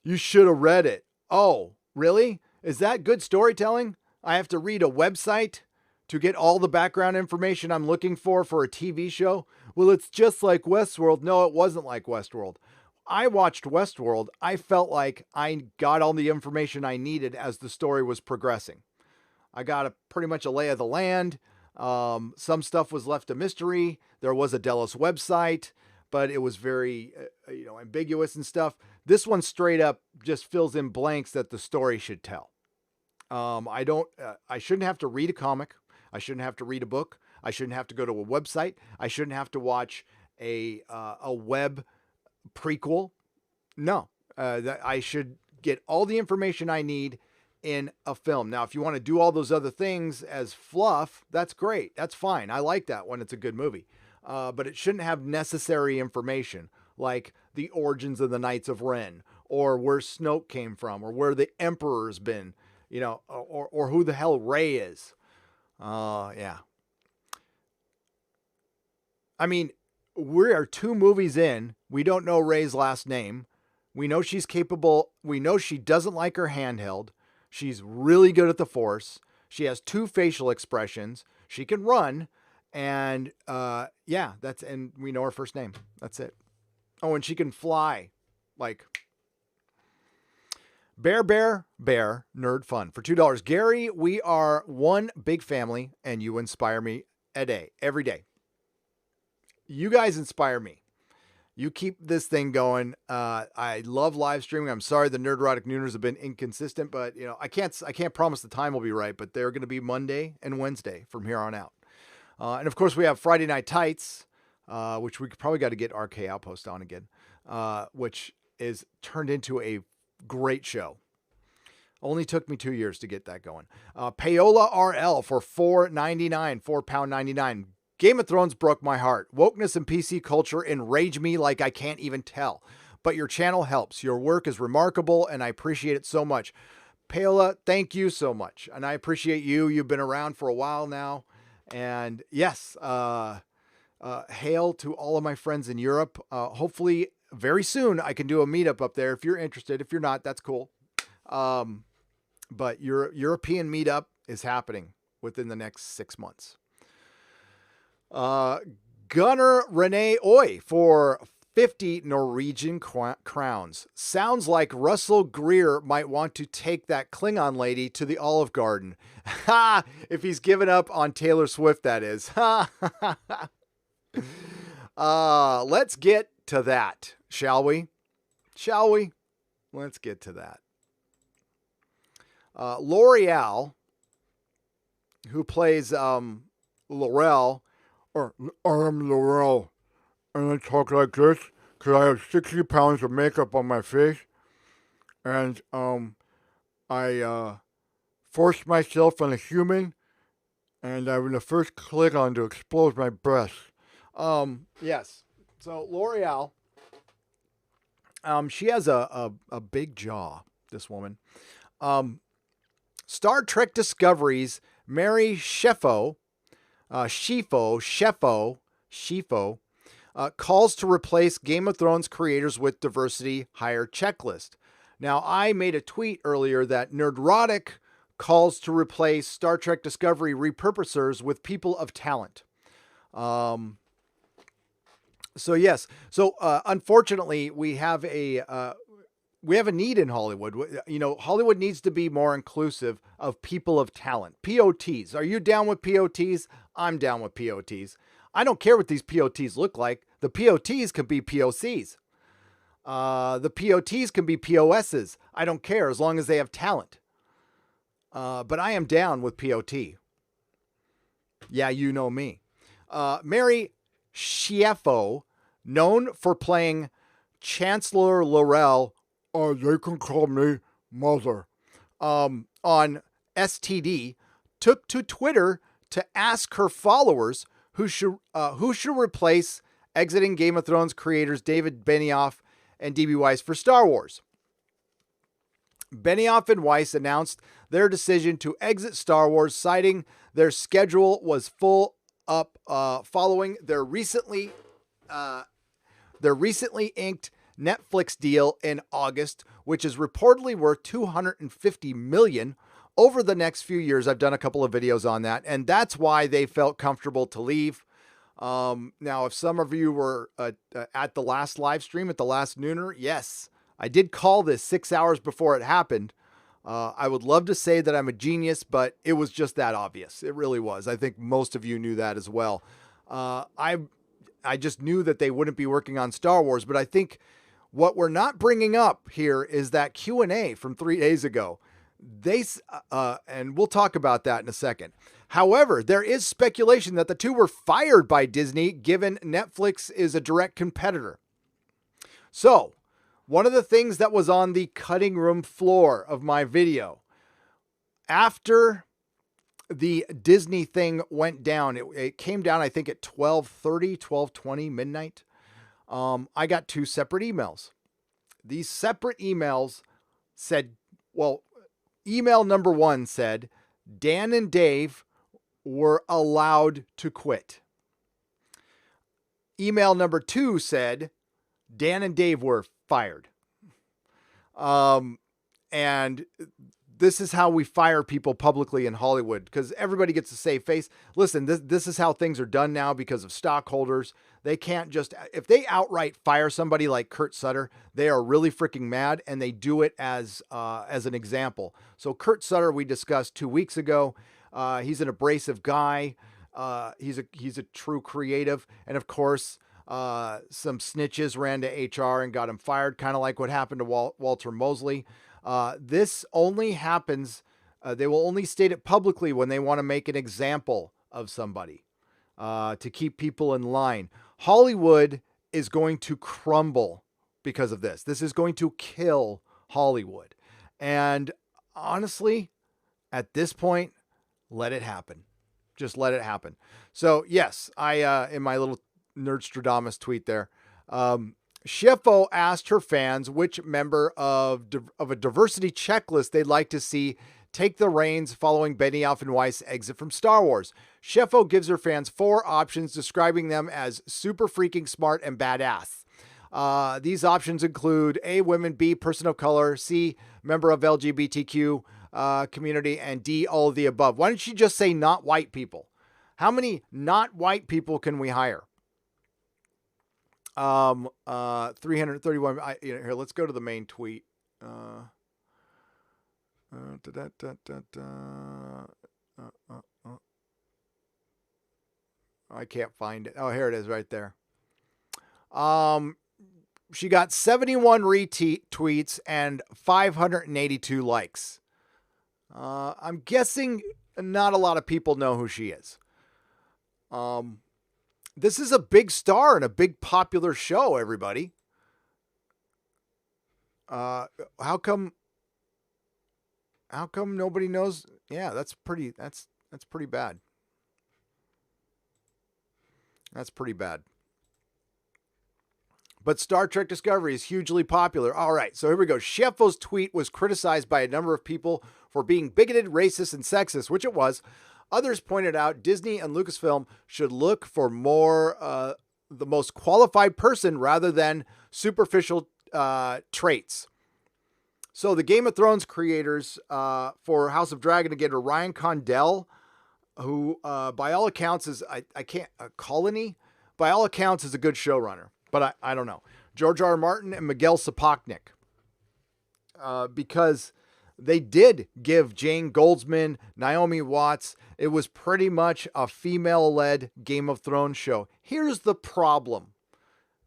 You should have read it. Oh, really? Is that good storytelling? I have to read a website to get all the background information I'm looking for a TV show? Well, it's just like Westworld. No, it wasn't like Westworld. I watched Westworld. I felt like I got all the information I needed as the story was progressing. I got pretty much a lay of the land. Some stuff was left a mystery. There was a Delos website, but it was very, ambiguous and stuff. This one straight up just fills in blanks that the story should tell. I shouldn't have to read a comic. I shouldn't have to read a book. I shouldn't have to go to a website. I shouldn't have to watch a web prequel. No, I should get all the information I need in a film. Now, if you want to do all those other things as fluff, that's great. That's fine. I like that when it's a good movie. But it shouldn't have necessary information like the origins of the Knights of Ren, or where Snoke came from, or where the Emperor's been, or who the hell Rey is. Yeah. I mean, we are 2 movies in. We don't know Rey's last name. We know she's capable. We know she doesn't like her handheld. She's really good at the Force. She has 2 facial expressions. She can run. And and we know her first name. That's it. Oh, and she can fly. Like Bear, nerd fun for $2. Gary, we are one big family and you inspire me every day. You guys inspire me. You keep this thing going. I love live streaming. I'm sorry the Nerdrotic Nooners have been inconsistent, but I can't promise the time will be right, but they're going to be Monday and Wednesday from here on out. And of course we have Friday Night Tights, which we probably got to get RK Outpost on again, which is turned into a great show. Only took me 2 years to get that going. Payola RL for $4.99, £4.99. Game of Thrones broke my heart. Wokeness and PC culture enrage me like I can't even tell. But your channel helps. Your work is remarkable, and I appreciate it so much. Paola, thank you so much. And I appreciate you. You've been around for a while now. And yes, hail to all of my friends in Europe. Hopefully, very soon, I can do a meetup up there. If you're interested. If you're not, that's cool. But your European meetup is happening within the next 6 months. Gunnar Renee Oy for 50 Norwegian crowns. Sounds like Russell Greer might want to take that Klingon lady to the Olive Garden. Ha! If he's given up on Taylor Swift, that is. Ha! Let's get to that, shall we? Shall we? Let's get to that. L'Oreal, who plays Laurel, or I'm Laurel, and I talk like this because I have 60 pounds of makeup on my face, and I forced myself on a human, and I'm the first Klingon to explode my breasts. Yes. So L'Oreal, she has a big jaw, this woman. Star Trek Discovery's Mary Sheffo, calls to replace Game of Thrones creators with diversity hire checklist. Now, I made a tweet earlier that Nerdrotic calls to replace Star Trek Discovery repurposers with people of talent. So yes. So unfortunately, we have a need in Hollywood. Hollywood needs to be more inclusive of people of talent. POTs. Are you down with POTs? I'm down with POTs. I don't care what these POTs look like. The POTs can be POCs. The POTs can be POSs. I don't care as long as they have talent. But I am down with POT. Yeah, you know me. Mary Schiaffo, known for playing Chancellor Laurel, or they can call me Mother, on STD, took to Twitter to ask her followers who should replace exiting Game of Thrones creators David Benioff and D.B. Weiss for Star Wars. Benioff and Weiss announced their decision to exit Star Wars, citing their schedule was full up following their recently inked Netflix deal in August, which is reportedly worth $250 million over the next few years. I've done a couple of videos on that, and that's why they felt comfortable to leave. Now, if some of you were at the last live stream, at the last Nooner, yes, I did call this 6 hours before it happened. I would love to say that I'm a genius, but it was just that obvious. It really was. I think most of you knew that as well. I just knew that they wouldn't be working on Star Wars, but I think what we're not bringing up here is that Q&A from 3 days ago. And we'll talk about that in a second. However, there is speculation that the two were fired by Disney, given Netflix is a direct competitor. So, one of the things that was on the cutting room floor of my video, after the Disney thing went down, it came down, I think, at 12:30, 12:20, midnight. I got 2 separate emails. These separate emails said, email number 1 said, Dan and Dave were allowed to quit. email number 2 said, Dan and Dave were fired. And this is how we fire people publicly in Hollywood, because everybody gets to save face. Listen, this is how things are done now because of stockholders. They can't just, if they outright fire somebody like Kurt Sutter, they are really freaking mad, and they do it as an example. So Kurt Sutter, we discussed 2 weeks ago. He's an abrasive guy. He's a true creative. And of course, some snitches ran to HR and got him fired, kind of like what happened to Walter Mosley. This only happens, they will only state it publicly when they want to make an example of somebody, to keep people in line. Hollywood is going to crumble because of this. This is going to kill Hollywood. And honestly, at this point, let it happen. Just let it happen. So yes, I, in my little Nerdstradamus tweet there, Sheffo asked her fans which member of a diversity checklist they'd like to see take the reins following Benioff and Weiss' exit from Star Wars. Sheffo gives her fans 4 options, describing them as super freaking smart and badass. These options include A, women, B, person of color, C, member of LGBTQ community, and D, all of the above. Why don't you just say not white people? How many not white people can we hire? 331. Here, let's go to the main tweet. I can't find it. Oh, here it is right there. She got 71 retweets and 582 likes. I'm guessing not a lot of people know who she is. This is a big star and a big popular show, everybody. How come nobody knows? Yeah, that's pretty bad. That's pretty bad. But Star Trek Discovery is hugely popular. All right, so here we go. Sheffo's tweet was criticized by a number of people for being bigoted, racist, and sexist, which it was. Others pointed out Disney and Lucasfilm should look for more the most qualified person rather than superficial traits. So the Game of Thrones creators for House of Dragon, again, are Ryan Condell, who by all accounts is, Colony, by all accounts is a good showrunner, but I don't know. George R. R. Martin and Miguel Sapochnik, because they did give Jane Goldsman, Naomi Watts. It was pretty much a female-led Game of Thrones show. Here's the problem.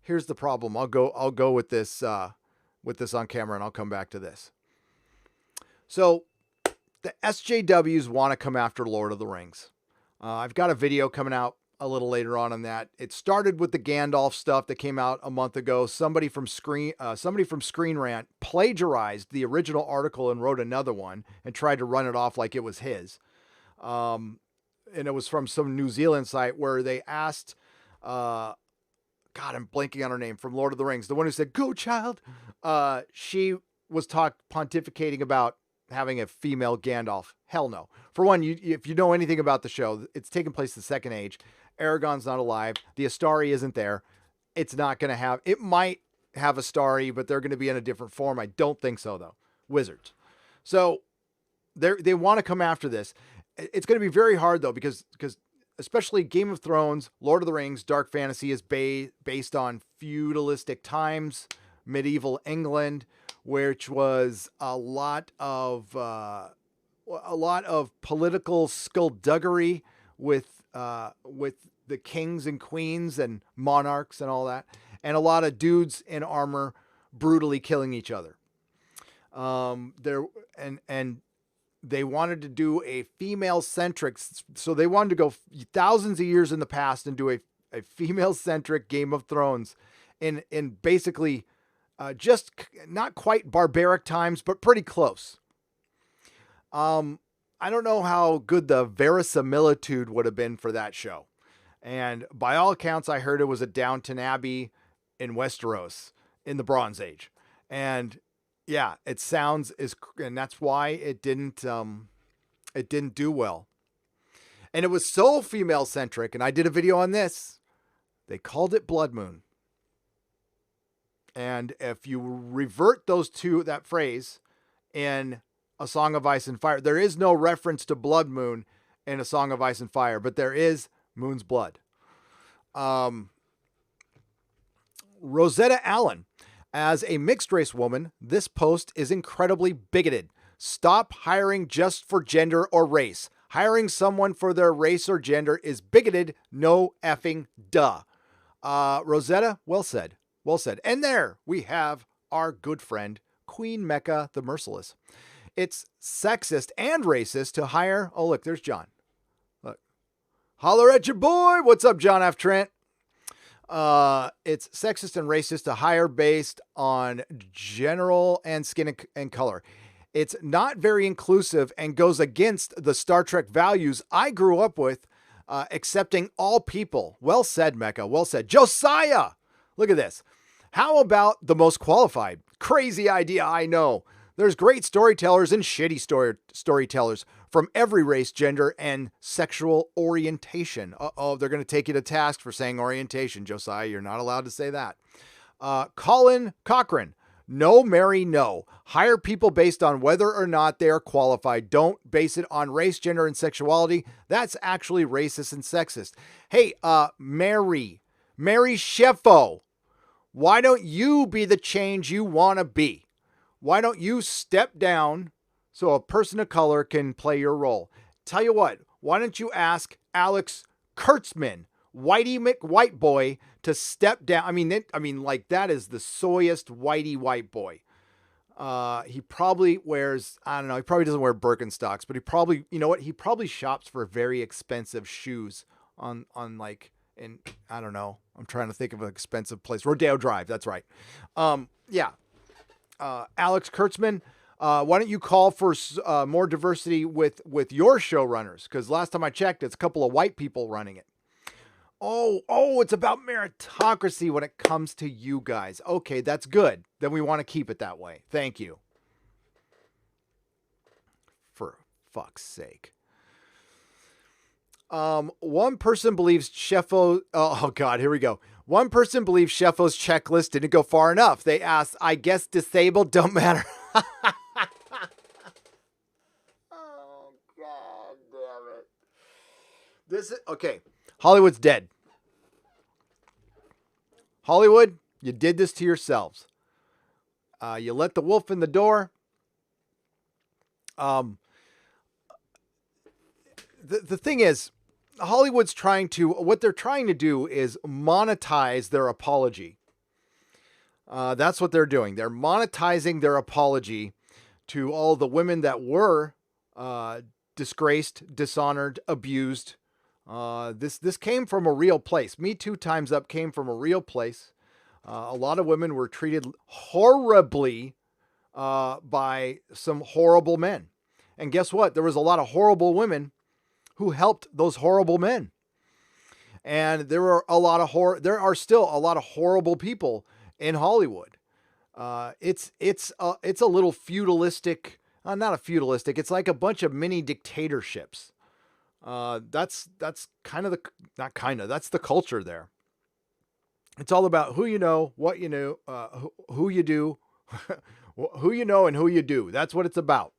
I'll go with this on camera, and I'll come back to this. So the SJWs want to come after Lord of the Rings. I've got a video coming out a little later on that. It started with the Gandalf stuff that came out a month ago. Somebody from Screen Rant plagiarized the original article and wrote another one and tried to run it off like it was his. And it was from some New Zealand site where they asked, God, I'm blanking on her name, from Lord of the Rings, the one who said, "Go, child." She was pontificating about having a female Gandalf. Hell no. For one, if you know anything about the show, it's taking place in the Second Age. Aragorn's not alive. The Astari isn't there. It's not going to have... It might have Astari, but they're going to be in a different form. I don't think so, though. Wizards. So they want to come after this. It's going to be very hard, though, because especially Game of Thrones, Lord of the Rings, dark fantasy is based on feudalistic times, medieval England, which was a lot of political skullduggery with the kings and queens and monarchs and all that, and a lot of dudes in armor brutally killing each other. They wanted to do a female-centric, so they wanted to go thousands of years in the past and do a female-centric Game of Thrones in basically just not quite barbaric times, but pretty close. I don't know how good the verisimilitude would have been for that show. And by all accounts, I heard it was a Downton Abbey in Westeros in the Bronze Age. And yeah, it sounds and that's why it didn't do well. And it was so female centric. And I did a video on this. They called it Blood Moon. And if you revert that phrase in A Song of Ice and Fire, there is no reference to Blood Moon in A Song of Ice and Fire, but there is Moon's Blood. Rosetta Allen. As a mixed race woman, this post is incredibly bigoted. Stop hiring just for gender or race. Hiring someone for their race or gender is bigoted. No effing duh. Rosetta, well said. Well said. And there we have our good friend, Queen Mecca the Merciless. It's sexist and racist to hire. Oh, look, there's John. Look. Holler at your boy. What's up, John F. Trent? It's sexist and racist to hire based on general and skin and color. It's not very inclusive and goes against the Star Trek values I grew up with, accepting all people. Well said, Mecca. Well said. Josiah! Look at this. How about the most qualified? Crazy idea, I know. There's great storytellers and shitty storytellers from every race, gender, and sexual orientation. Uh-oh, they're going to take you to task for saying orientation, Josiah. You're not allowed to say that. Colin Cochran. No, Mary, no. Hire people based on whether or not they are qualified. Don't base it on race, gender, and sexuality. That's actually racist and sexist. Hey, Mary Sheffo. Why don't you be the change you want to be? Why don't you step down so a person of color can play your role? Tell you what, why don't you ask Alex Kurtzman, Whitey McWhiteboy, to step down? I mean, like, that is the soyest Whitey white boy. He probably wears, I don't know, he probably doesn't wear Birkenstocks, but he probably, you know what? He probably shops for very expensive shoes on like, in, I don't know. I'm trying to think of an expensive place. Rodeo Drive. That's right. Yeah. Alex Kurtzman, why don't you call for more diversity with your showrunners? Because last time I checked, it's a couple of white people running it. Oh, it's about meritocracy when it comes to you guys. Okay, that's good. Then we want to keep it that way. Thank you. For fuck's sake. One person believes Sheffo. Oh God, here we go. One person believes Sheffo's checklist didn't go far enough. They asked, I guess disabled don't matter. Oh God damn it. This is okay. Hollywood's dead. Hollywood, you did this to yourselves. You let the wolf in the door. The thing is, Hollywood's what they're trying to do is monetize their apology. That's what they're doing. They're monetizing their apology to all the women that were disgraced, dishonored, abused. This came from a real place. Me Too Time's Up came from a real place. A lot of women were treated horribly by some horrible men. And guess what? There was a lot of horrible women who helped those horrible men. And there are still a lot of horrible people in Hollywood. It's a little feudalistic, not a feudalistic. It's like a bunch of mini dictatorships. That's kind of that's the culture there. It's all about who you know, what you know, who you do, who you know and who you do. That's what it's about.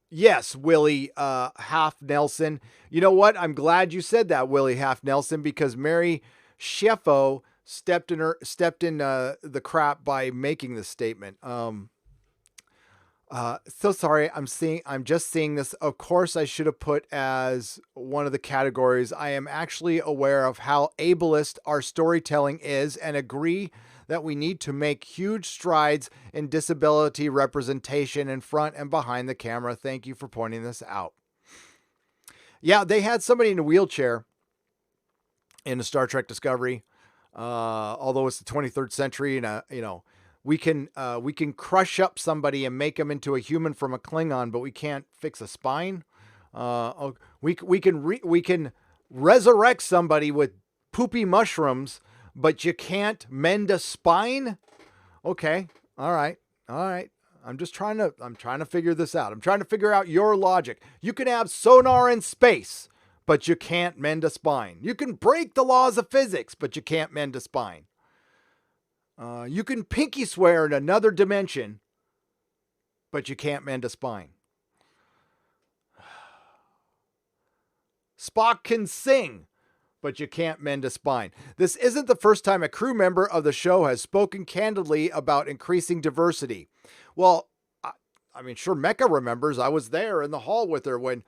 Yes, Willie, Half Nelson. You know what? I'm glad you said that, Willie Half Nelson, because Mary Sheffo stepped in the crap by making this statement. So sorry. I'm just seeing this. Of course, I should have put as one of the categories. I am actually aware of how ableist our storytelling is and agree that we need to make huge strides in disability representation in front and behind the camera. Thank you for pointing this out. Yeah, they had somebody in a wheelchair in a Star Trek Discovery. Although it's the 23rd century and, we can crush up somebody and make them into a human from a Klingon, but we can't fix a spine. We can resurrect somebody with poopy mushrooms, but you can't mend a spine. Okay. All right. I'm trying to figure this out. I'm trying to figure out your logic. You can have sonar in space, but you can't mend a spine. You can break the laws of physics, but you can't mend a spine. You can pinky swear in another dimension, but you can't mend a spine. Spock can sing, but you can't mend a spine. This isn't the first time a crew member of the show has spoken candidly about increasing diversity. Well, I mean, sure, Mecca remembers. I was there in the hall with her when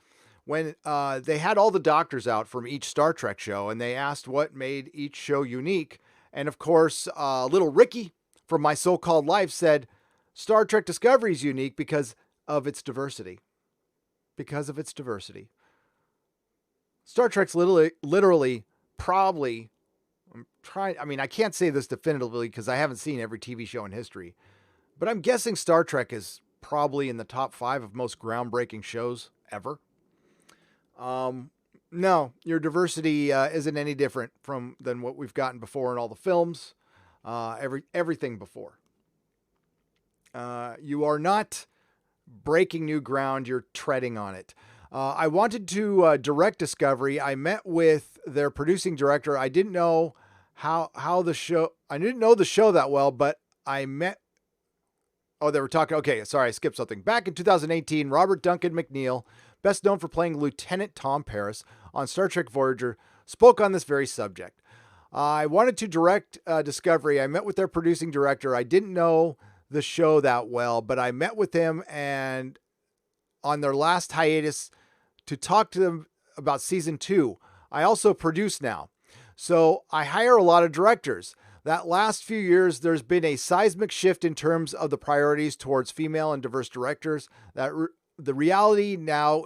they had all the doctors out from each Star Trek show, and they asked what made each show unique. And of course, little Ricky from My So-Called Life said, Star Trek Discovery is unique because of its diversity. Because of its diversity. Star Trek's literally, probably, I can't say this definitively because I haven't seen every TV show in history, but I'm guessing Star Trek is probably in the top 5 of most groundbreaking shows ever. No, your diversity isn't any different than what we've gotten before in all the films, everything before. You are not breaking new ground, you're treading on it. I wanted to direct Discovery. I met with their producing director. I didn't know how the show, I didn't know the show that well, but I met, they were talking, okay, sorry, I skipped something. Back in 2018, Robert Duncan McNeil, best known for playing Lieutenant Tom Paris on Star Trek Voyager, spoke on this very subject. I wanted to direct Discovery. I met with their producing director. I didn't know the show that well, but I met with him and on their last hiatus to talk to them about season 2. I also produce now. So I hire a lot of directors. That last few years, there's been a seismic shift in terms of the priorities towards female and diverse directors. The reality now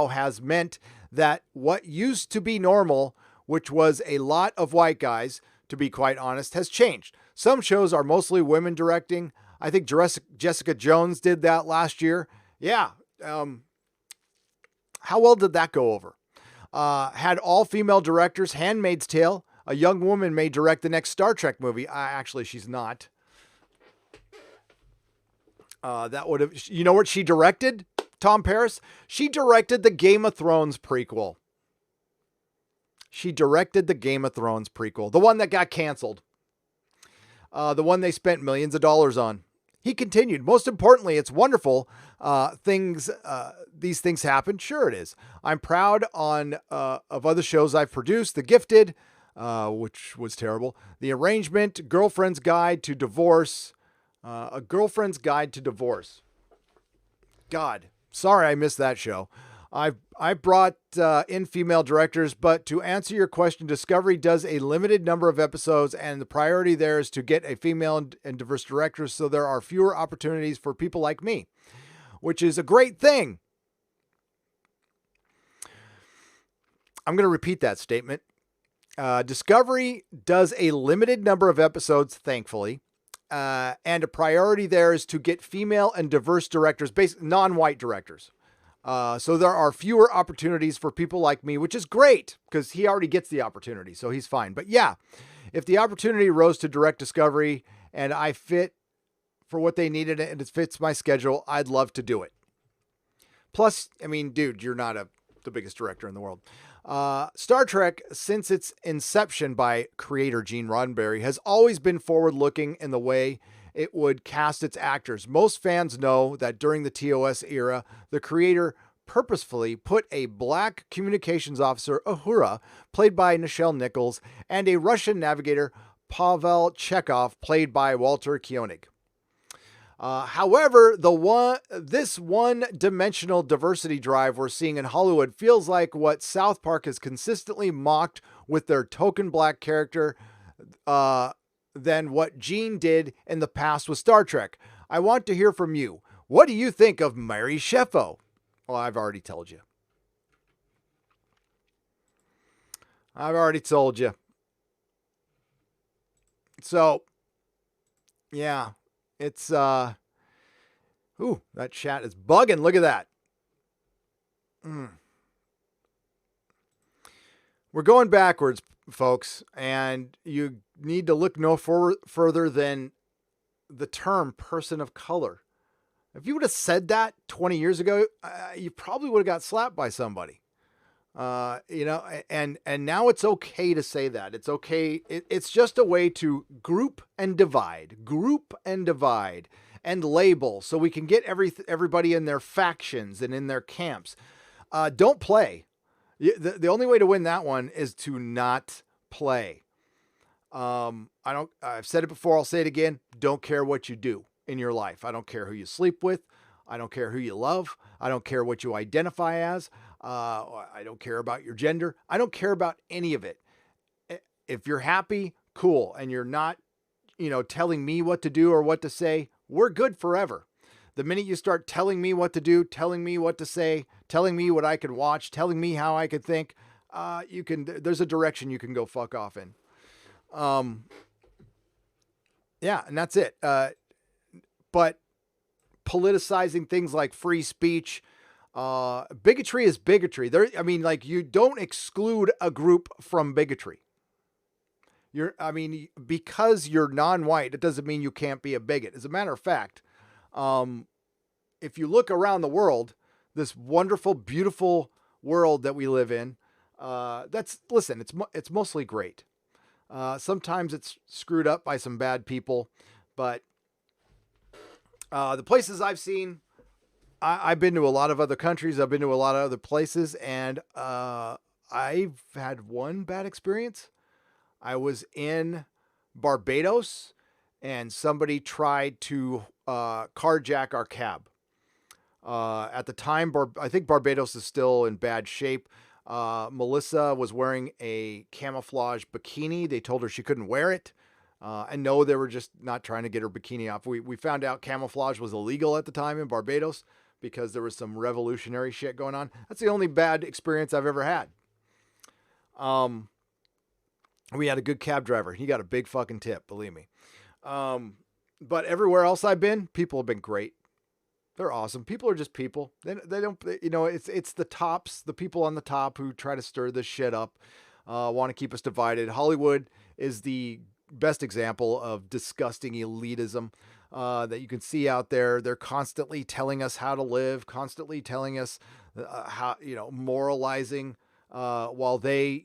has meant that what used to be normal, which was a lot of white guys, to be quite honest, has changed. Some shows are mostly women directing. I think Jessica Jones did that last year. Yeah. How well did that go over? Had all female directors, Handmaid's Tale. A young woman may direct the next Star Trek movie. Actually, she's not. That would have, you know what she directed? Tom Paris? She directed the Game of Thrones prequel. The one that got canceled. The one they spent millions of dollars on. He continued, most importantly, it's wonderful these things happen. Sure it is. I'm proud of other shows I've produced. The Gifted, which was terrible. The Arrangement, Girlfriend's Guide to Divorce. A Girlfriend's Guide to Divorce. God, sorry I missed that show. I brought in female directors, but to answer your question, Discovery does a limited number of episodes, and the priority there is to get a female and diverse director, so there are fewer opportunities for people like me, which is a great thing. I'm going to repeat that statement. Discovery does a limited number of episodes, thankfully, and a priority there is to get female and diverse directors, basically non-white directors. So there are fewer opportunities for people like me, which is great because he already gets the opportunity, so he's fine. But yeah, if the opportunity arose to direct Discovery and I fit for what they needed and it fits my schedule, I'd love to do it. Plus, I mean, dude, you're not the biggest director in the world. Star Trek, since its inception by creator Gene Roddenberry, has always been forward-looking in the way it would cast its actors. Most fans know that during the TOS era, the creator purposefully put a black communications officer, Uhura, played by Nichelle Nichols, and a Russian navigator, Pavel Chekhov, played by Walter Koenig. However, this one-dimensional diversity drive we're seeing in Hollywood feels like what South Park has consistently mocked with their token black character, than what Gene did in the past with Star Trek. I want to hear from you. What do you think of Mary Sheffo? Well, I've already told you. So, yeah, it's, that chat is bugging. Look at that. We're going backwards, folks, and you need to look no further than the term person of color. If you would have said that 20 years ago, you probably would have got slapped by somebody. And now it's okay to say that. It's okay. It's just a way to group and divide, and label, so we can get everybody in their factions and in their camps. Don't play. The only way to win that one is to not play. I've said it before. I'll say it again. Don't care what you do in your life. I don't care who you sleep with. I don't care who you love. I don't care what you identify as. I don't care about your gender. I don't care about any of it. If you're happy, cool. And you're not, telling me what to do or what to say, we're good forever. The minute you start telling me what to do, telling me what to say, telling me what I can watch, telling me how I could think, there's a direction you can go fuck off in. Yeah, and that's it. But politicizing things like free speech, bigotry is bigotry. You don't exclude a group from bigotry. Because you're non-white, it doesn't mean you can't be a bigot. As a matter of fact, if you look around the world, this wonderful, beautiful world that we live in, it's mostly great. Sometimes it's screwed up by some bad people, but the places I've seen, I've been to a lot of other countries. I've been to a lot of other places, and I've had one bad experience. I was in Barbados, and somebody tried to carjack our cab. At the time, I think Barbados is still in bad shape. Melissa was wearing a camouflage bikini. They told her she couldn't wear it. And no, they were just not trying to get her bikini off. We found out camouflage was illegal at the time in Barbados because there was some revolutionary shit going on. That's the only bad experience I've ever had. We had a good cab driver. He got a big fucking tip, believe me. But everywhere else I've been, people have been great. They're awesome. People are just people. They don't, it's the tops, the people on the top who try to stir this shit up, want to keep us divided. Hollywood is the best example of disgusting elitism that you can see out there. They're constantly telling us how to live, constantly telling us how, moralizing, while they,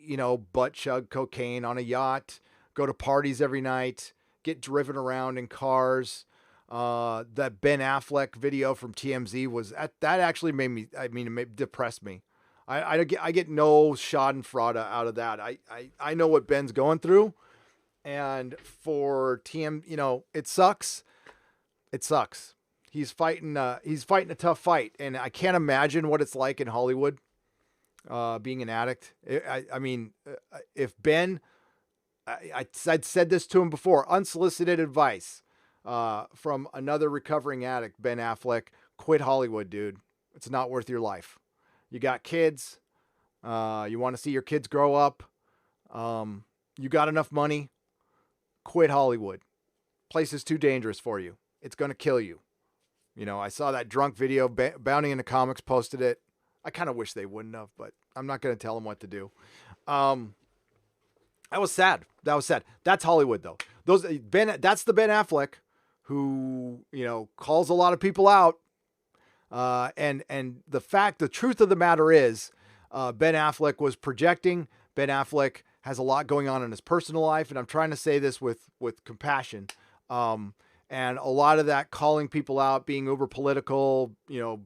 butt chug cocaine on a yacht, go to parties every night, get driven around in cars. That Ben Affleck video from TMZ that actually made me, it depressed me. I get no schadenfreude out of that. I know what Ben's going through, and for it sucks. It sucks. He's fighting a tough fight, and I can't imagine what it's like in Hollywood, being an addict. If Ben, I'd said this to him before, unsolicited advice, from another recovering addict, Ben Affleck, quit Hollywood, dude. It's not worth your life. You got kids. You want to see your kids grow up. You got enough money. Quit Hollywood. Place is too dangerous for you. It's going to kill you. I saw that drunk video. Bounty in the Comics posted it. I kind of wish they wouldn't have, but I'm not going to tell them what to do. That was sad. That's Hollywood, though. That's the Ben Affleck who, calls a lot of people out. And the truth of the matter is, Ben Affleck was projecting. Ben Affleck has a lot going on in his personal life. And I'm trying to say this with compassion. And a lot of that calling people out, being uber political,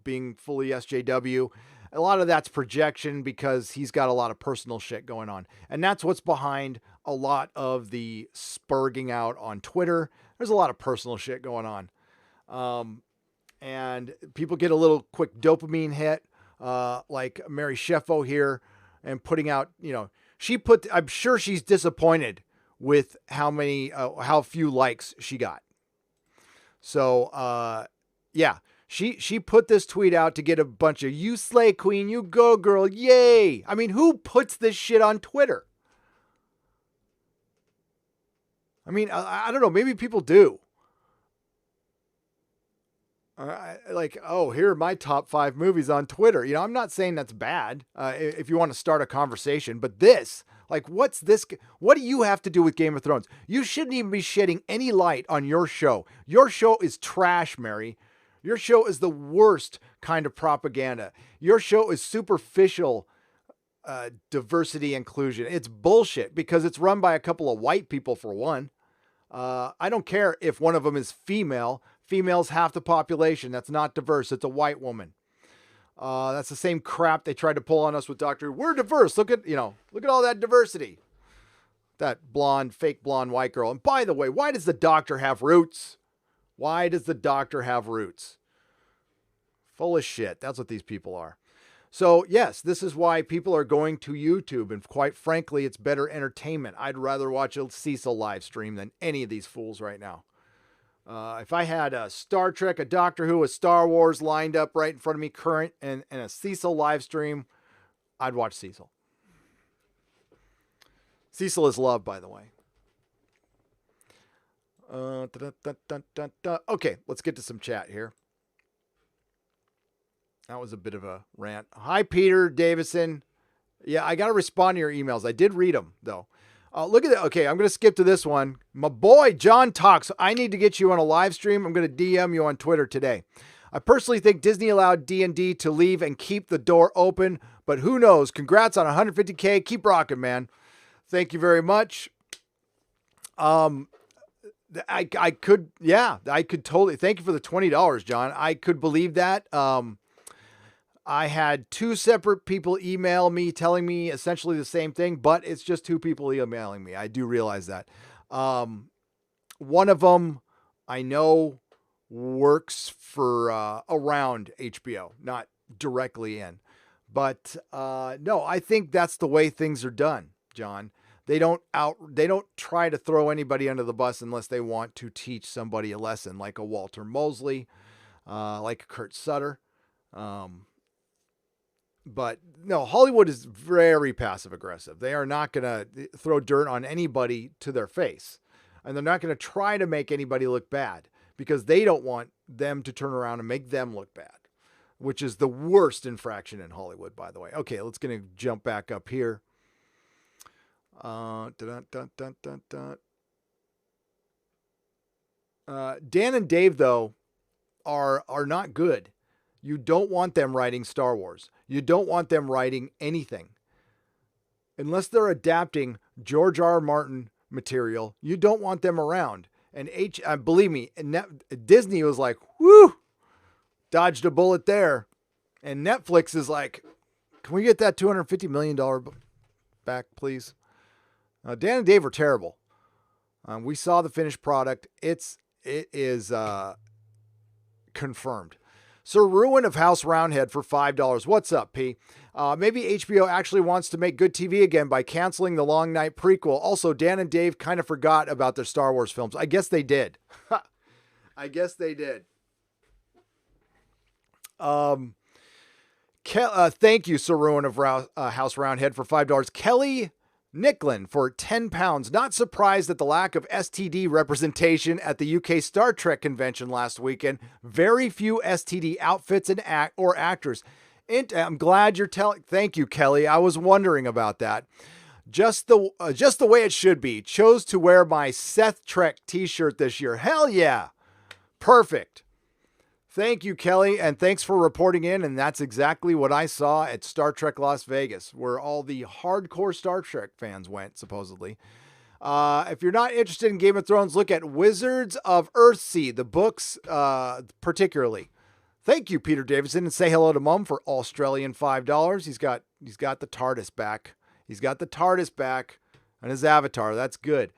being fully SJW, a lot of that's projection because he's got a lot of personal shit going on. And that's what's behind a lot of the spurging out on Twitter. There's a lot of personal shit going on. And people get a little quick dopamine hit, like Mary Sheffo here, and putting out, I'm sure she's disappointed with how few likes she got. So, yeah, she put this tweet out to get a bunch of "you slay queen, you go girl, yay." Who puts this shit on Twitter? I don't know. Maybe people do. Here are my top 5 movies on Twitter. I'm not saying that's bad, if you want to start a conversation, but this, what's this? What do you have to do with Game of Thrones? You shouldn't even be shedding any light on your show. Your show is trash, Mary. Your show is the worst kind of propaganda. Your show is superficial diversity inclusion. It's bullshit because it's run by a couple of white people for one. I don't care if one of them is female. Female's half the population. That's not diverse. It's a white woman. That's the same crap they tried to pull on us with Doctor Who. We're diverse. Look at all that diversity. That blonde, fake blonde white girl. And by the way, why does the Doctor have roots? Why does the Doctor have roots? Full of shit. That's what these people are. So yes, this is why people are going to YouTube. And quite frankly, it's better entertainment. I'd rather watch a Cecil live stream than any of these fools right now. If I had a Star Trek, a Doctor Who, a Star Wars lined up right in front of me current and a Cecil live stream, I'd watch Cecil. Cecil is love, by the way. Okay, let's get to some chat here. That was a bit of a rant. Hi, Peter Davison. Yeah, I got to respond to your emails. I did read them, though. Look at that. Okay, I'm going to skip to this one. My boy, John Talks. I need to get you on a live stream. I'm going to DM you on Twitter today. I personally think Disney allowed D&D to leave and keep the door open, but who knows? Congrats on 150K. Keep rocking, man. Thank you very much. I could totally, thank you for the $20, John. I could believe that. I had two separate people email me telling me essentially the same thing, but it's just two people emailing me. I do realize that. One of them I know works for around HBO, not directly in. But no, I think that's the way things are done, John. They don't try to throw anybody under the bus unless they want to teach somebody a lesson, like a Walter Mosley, like a Kurt Sutter. But no, Hollywood is very passive aggressive. They are not going to throw dirt on anybody to their face. And they're not going to try to make anybody look bad because they don't want them to turn around and make them look bad, which is the worst infraction in Hollywood, by the way. Okay, let's going to jump back up here. Dan and Dave, though, are not good. You don't want them writing Star Wars. You don't want them writing anything. Unless they're adapting George R. Martin material, you don't want them around. And believe me, Disney was like, whoo, dodged a bullet there. And Netflix is like, can we get that $250 million back, please? Dan and Dave are terrible. We saw the finished product. It is confirmed. Sir Ruin of House Roundhead for $5. What's up, P? Maybe HBO actually wants to make good TV again by canceling the Long Night prequel. Also, Dan and Dave kind of forgot about their Star Wars films. I guess they did. I guess they did. Thank you, Sir Ruin of House Roundhead for $5. Kelly Nicklin for £10. Not surprised at the lack of STD representation at the UK Star Trek convention last weekend. Very few STD outfits and actors. And I'm glad you're telling. Thank you, Kelly. I was wondering about that. Just the way it should be. Chose to wear my Seth Trek t-shirt this year. Hell yeah. Perfect. Thank you, Kelly, and thanks for reporting in. And that's exactly what I saw at Star Trek Las Vegas, where all the hardcore Star Trek fans went, supposedly. If you're not interested in Game of Thrones, look at Wizards of Earthsea, the books particularly. Thank you, Peter Davidson, and say hello to Mum for Australian $5. He's got the TARDIS back. He's got the TARDIS back on his avatar. That's good.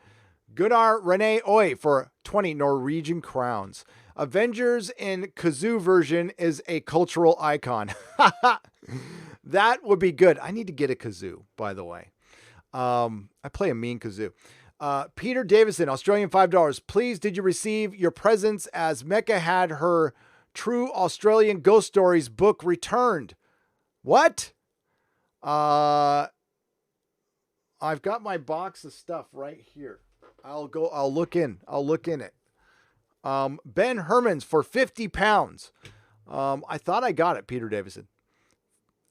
Gunnar Rene Oy for 20 Norwegian crowns. Avengers in kazoo version is a cultural icon. That would be good. I need to get a kazoo, by the way. I play a mean kazoo. Peter Davison, Australian $5. Please, did you receive your presents as Mecca had her True Australian Ghost Stories book returned? What? I've got my box of stuff right here. I'll look in it. Ben Hermans for £50. I thought I got it, Peter Davison.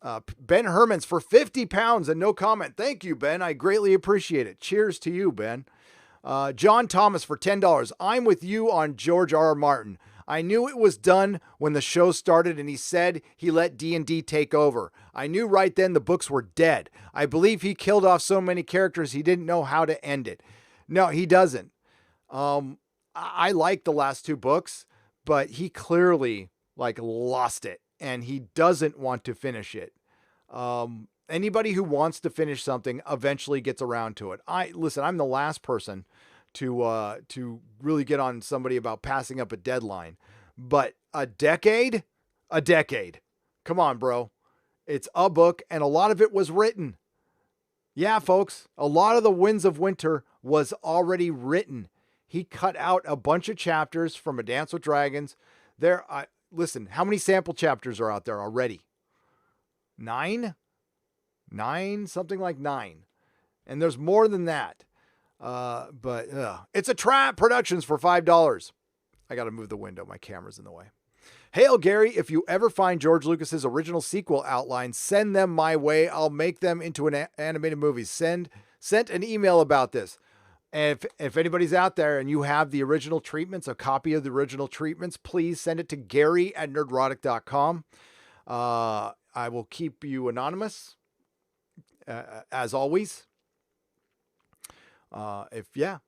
Ben Hermans for £50 and no comment. Thank you, Ben. I greatly appreciate it. Cheers to you, Ben. John Thomas for $10. I'm with you on George R. R. Martin. I knew it was done when the show started and he said he let D&D take over. I knew right then the books were dead. I believe he killed off so many characters he didn't know how to end it. No, he doesn't. I like the last two books, but he clearly lost it and he doesn't want to finish it. Anybody who wants to finish something eventually gets around to it. I'm the last person to really get on somebody about passing up a deadline, but a decade. Come on, bro. It's a book and a lot of it was written. Yeah, folks, a lot of the Winds of Winter was already written. He cut out a bunch of chapters from A Dance with Dragons. Listen, how many sample chapters are out there already? 9? Something like 9. And there's more than that. But it's a Trap Productions for $5. I got to move the window. My camera's in the way. Hail, Gary. If you ever find George Lucas's original sequel outline, send them my way. I'll make them into an animated movie. Sent an email about this. And if anybody's out there and you have the original treatments, a copy of the original treatments, please send it to Gary@nerdrotic.com. I will keep you anonymous, as always. If you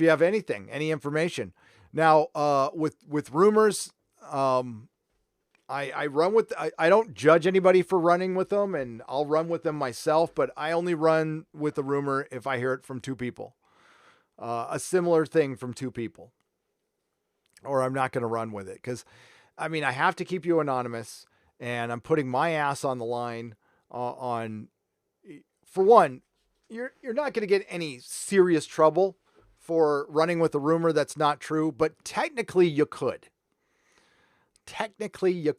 have any information. Now, with rumors, I run with, I don't judge anybody for running with them, and I'll run with them myself, but I only run with the rumor if I hear it from two people. A similar thing from two people, or I'm not going to run with it. Cause I have to keep you anonymous and I'm putting my ass on the line for one, you're not going to get any serious trouble for running with a rumor that's not true, but technically you could. Technically you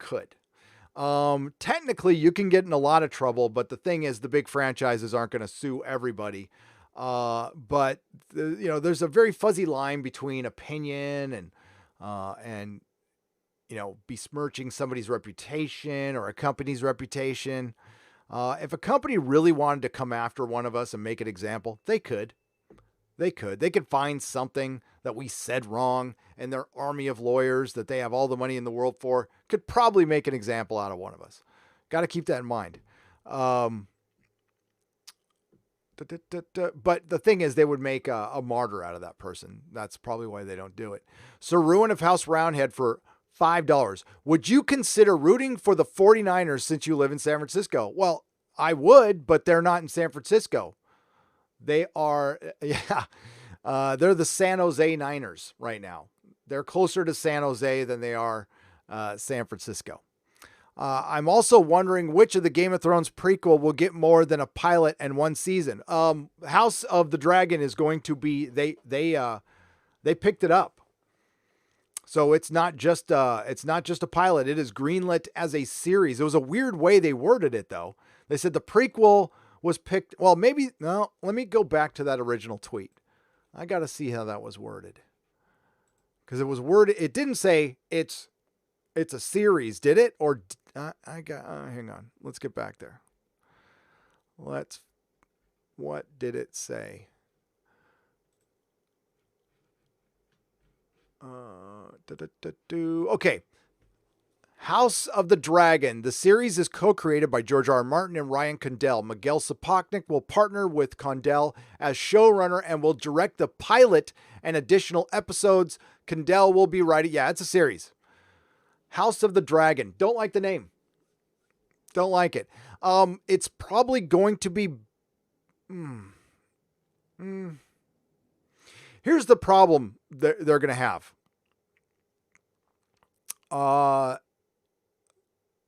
can get in a lot of trouble, but the thing is the big franchises aren't going to sue everybody. But there's a very fuzzy line between opinion and besmirching somebody's reputation or a company's reputation. If a company really wanted to come after one of us and make an example, they could find something that we said wrong, and their army of lawyers that they have all the money in the world for could probably make an example out of one of us. Got to keep that in mind. But the thing is, they would make a martyr out of that person. That's probably why they don't do it. Sir Ruin of House Roundhead for $5. Would you consider rooting for the 49ers since you live in San Francisco? Well, I would, but they're not in San Francisco. They are, they're the San Jose Niners right now. They're closer to San Jose than they are San Francisco. I'm also wondering which of the Game of Thrones prequel will get more than a pilot and one season. House of the Dragon is going to be, they picked it up. So it's not just a pilot. It is greenlit as a series. It was a weird way they worded it though. They said the prequel was picked. Well, maybe, no, let me go back to that original tweet. I got to see how that was worded. Cause it was worded. It didn't say it's a series, did it? Or hang on. Let's get back there. What did it say? Okay. House of the Dragon. The series is co-created by George R. Martin and Ryan Condell. Miguel Sapochnik will partner with Condell as showrunner and will direct the pilot and additional episodes. Condell will be writing. Yeah, it's a series. House of the Dragon. Don't like the name. Don't like it. It's probably going to be... Here's the problem they're going to have.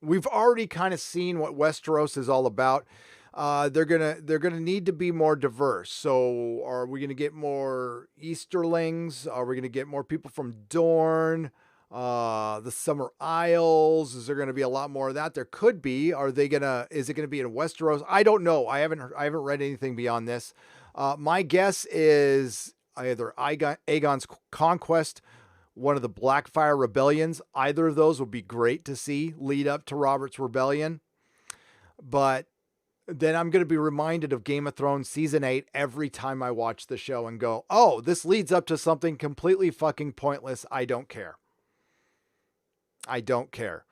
We've already kind of seen what Westeros is all about. They're gonna need to be more diverse. So are we gonna get more Easterlings? Are we gonna get more people from Dorne? The Summer Isles? Is there gonna be a lot more of that? There could be. Is it gonna be in Westeros? I don't know. I haven't read anything beyond this. My guess is either Aegon's conquest, one of the Blackfire rebellions. Either of those would be great to see lead up to Robert's rebellion. But then I'm going to be reminded of Game of Thrones season 8 every time I watch the show and go, oh, this leads up to something completely fucking pointless. I don't care. I don't care.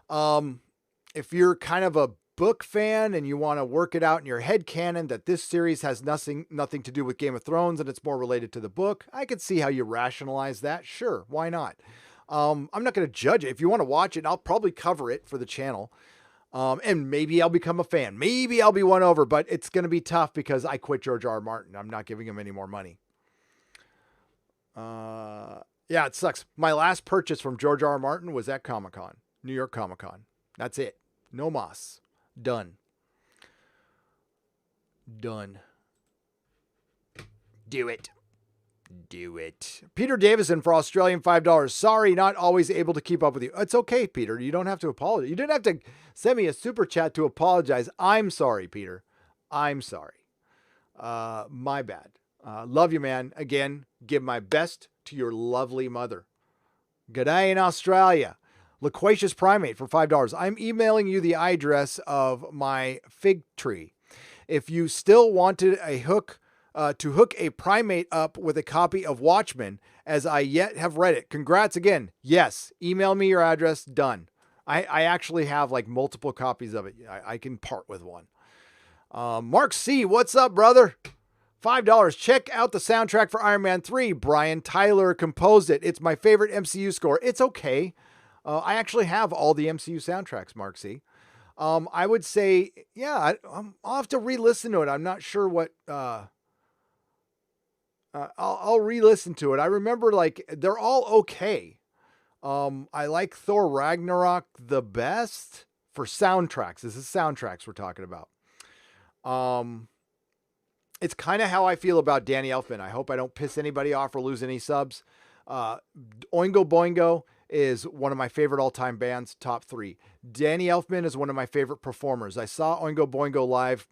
If you're kind of a book fan and you want to work it out in your head canon that this series has nothing to do with Game of Thrones and it's more related to the book, I could see how you rationalize that. Sure, why not? I'm not going to judge it. If you want to watch it, I'll probably cover it for the channel. And maybe I'll become a fan. Maybe I'll be won over, but it's going to be tough because I quit George R. R. Martin. I'm not giving him any more money. Yeah, it sucks. My last purchase from George R. R. Martin was at Comic-Con, New York Comic-Con. That's it. No mas. Done. Done. Do it. Do it. Peter Davison for Australian $5. Sorry, not always able to keep up with you. It's okay, Peter. You don't have to apologize. You didn't have to send me a super chat to apologize. I'm sorry, Peter. I'm sorry. My bad. Love you, man. Again, give my best to your lovely mother. G'day in Australia. Loquacious Primate for $5. I'm emailing you the address of my fig tree. If you still wanted a hook to hook a primate up with a copy of Watchmen, as I yet have read it. Congrats again. Yes, email me your address. Done. I actually have like multiple copies of it. I can part with one. Mark C, what's up, brother? $5. Check out the soundtrack for Iron Man 3. Brian Tyler composed it. It's my favorite MCU score. It's okay. I actually have all the MCU soundtracks, Mark C. I would say, yeah, I'll have to re-listen to it. I'm not sure what... I'll re-listen to it. I remember like they're all okay. I like Thor Ragnarok the best for soundtracks. This is soundtracks we're talking about. It's kind of how I feel about Danny Elfman. I hope I don't piss anybody off or lose any subs. Oingo Boingo is one of my favorite all-time bands, top 3. Danny Elfman is one of my favorite performers. I saw Oingo Boingo live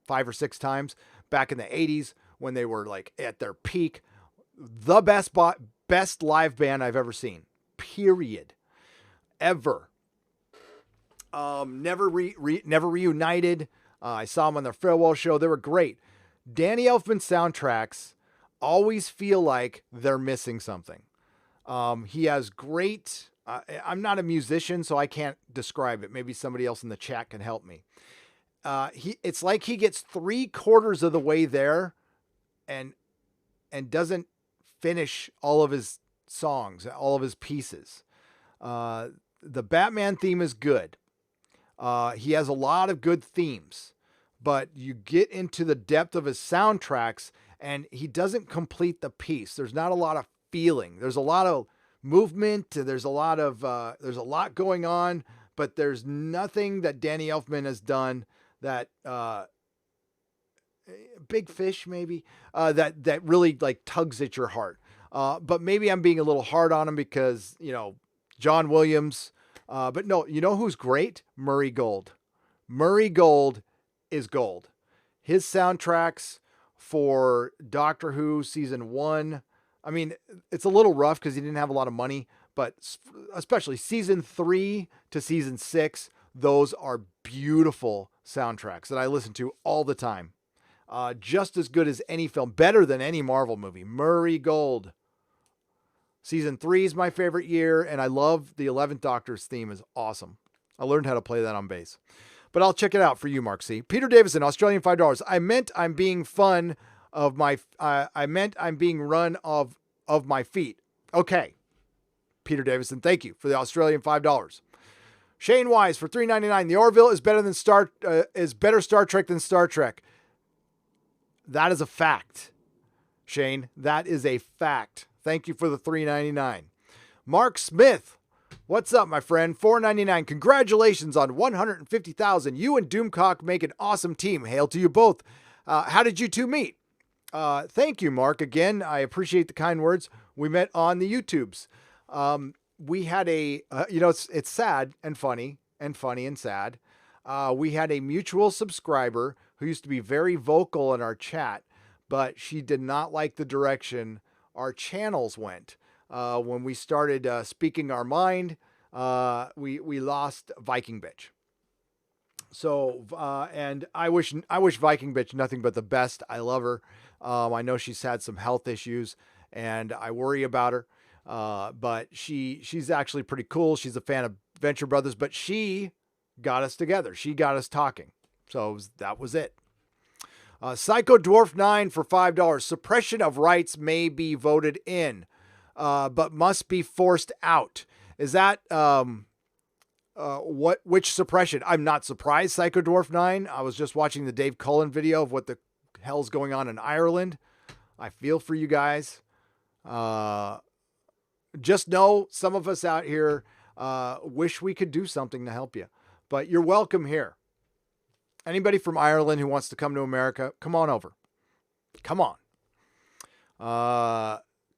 5 or 6 times back in the 80s. When they were like at their peak, the best live band I've ever seen, period, ever. Never reunited. I saw them on their farewell show. They were great. Danny Elfman soundtracks always feel like they're missing something. He has great, I'm not a musician, so I can't describe it. Maybe somebody else in the chat can help me. It's like he gets 3/4 of the way there and doesn't finish all of his songs, all of his pieces. The Batman theme is good. He has a lot of good themes, but you get into the depth of his soundtracks and he doesn't complete the piece. There's not a lot of feeling. There's a lot of movement. There's a lot going on, but there's nothing that Danny Elfman has done that, Big Fish, maybe, that really like tugs at your heart. But maybe I'm being a little hard on him because, John Williams. But no, you know who's great? Murray Gold. Murray Gold is gold. His soundtracks for Doctor Who season 1. I mean, it's a little rough because he didn't have a lot of money, but especially season 3 to season 6, those are beautiful soundtracks that I listen to all the time. Just as good as any film, better than any Marvel movie. Murray Gold. Season 3 is my favorite year, and I love the 11th Doctor's theme is awesome. I learned how to play that on bass. But I'll check it out for you, Mark C. Peter Davison, Australian $5. I meant I'm being run of my feet. Okay. Peter Davison, thank you for the Australian $5. Shane Wise for $3.99. The Orville is better Star Trek than Star Trek. That is a fact, Shane. That is a fact. Thank you for the $3.99. Mark Smith, what's up, my friend? $4.99. Congratulations on 150,000. You and Doomcock make an awesome team. Hail to you both. How did you two meet? Thank you, Mark. Again, I appreciate the kind words. We met on the YouTubes. We had it's sad and funny and sad. We had a mutual subscriber who used to be very vocal in our chat, but she did not like the direction our channels went. When we started speaking our mind, we lost Viking Bitch. So, and I wish Viking Bitch nothing but the best. I love her. I know she's had some health issues, and I worry about her. But she's actually pretty cool. She's a fan of Venture Brothers, but she got us together. She got us talking. So that was it. Psycho Dwarf 9 for $5. Suppression of rights may be voted in, but must be forced out. Is that which suppression? I'm not surprised, Psycho Dwarf 9. I was just watching the Dave Cullen video of what the hell's going on in Ireland. I feel for you guys. Just know some of us out here wish we could do something to help you, but you're welcome here. Anybody from Ireland who wants to come to America, come on over. Come on.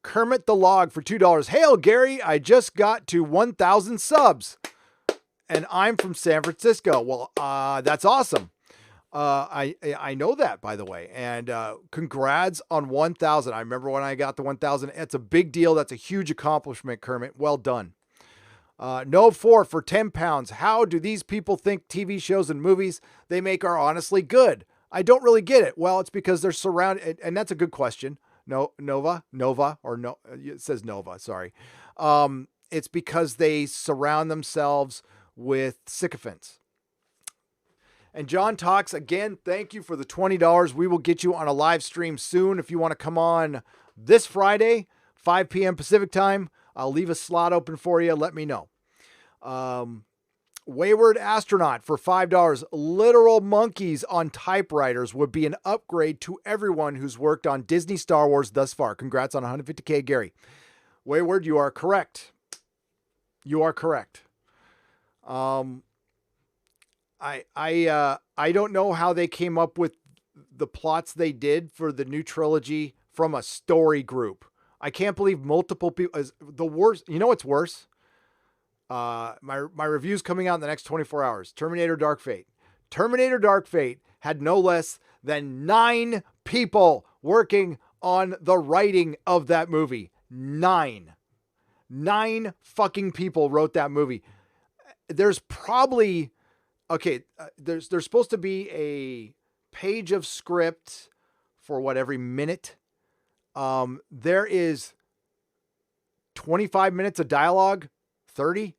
Kermit the Log for $2. Hail, Gary. I just got to 1,000 subs and I'm from San Francisco. Well, that's awesome. I know that, by the way. And congrats on 1,000. I remember when I got the 1,000. It's a big deal. That's a huge accomplishment, Kermit. Well done. No 4 for 10 pounds. How do these people think TV shows and movies they make are honestly good? I don't really get it. Well, it's because they're surrounded, and that's a good question. Nova, it says Nova, sorry. It's because they surround themselves with sycophants. And John Talks, again, thank you for the $20. We will get you on a live stream soon. If you want to come on this Friday, 5 p.m. Pacific time, I'll leave a slot open for you. Let me know. Wayward Astronaut for $5. Literal monkeys on typewriters would be an upgrade to everyone who's worked on Disney Star Wars thus far. Congrats on 150K, Gary. Wayward, you are correct. You are correct. I don't know how they came up with the plots they did for the new trilogy from a story group. I can't believe multiple people is the worst. You know what's worse? My review's coming out in the next 24 hours. Terminator Dark Fate. Terminator Dark Fate had no less than 9 people working on the writing of that movie. 9 fucking people wrote that movie. There's probably, there's supposed to be a page of script for every minute. There is 25 minutes of dialogue, 30.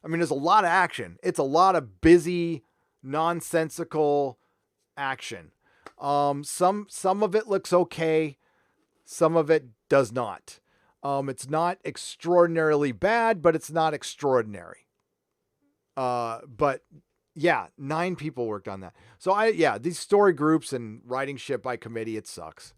I mean, there's a lot of action. It's a lot of busy, nonsensical action. Some of it looks okay. Some of it does not. It's not extraordinarily bad, but it's not extraordinary. But yeah, 9 people worked on that. So these story groups and writing shit by committee, it sucks.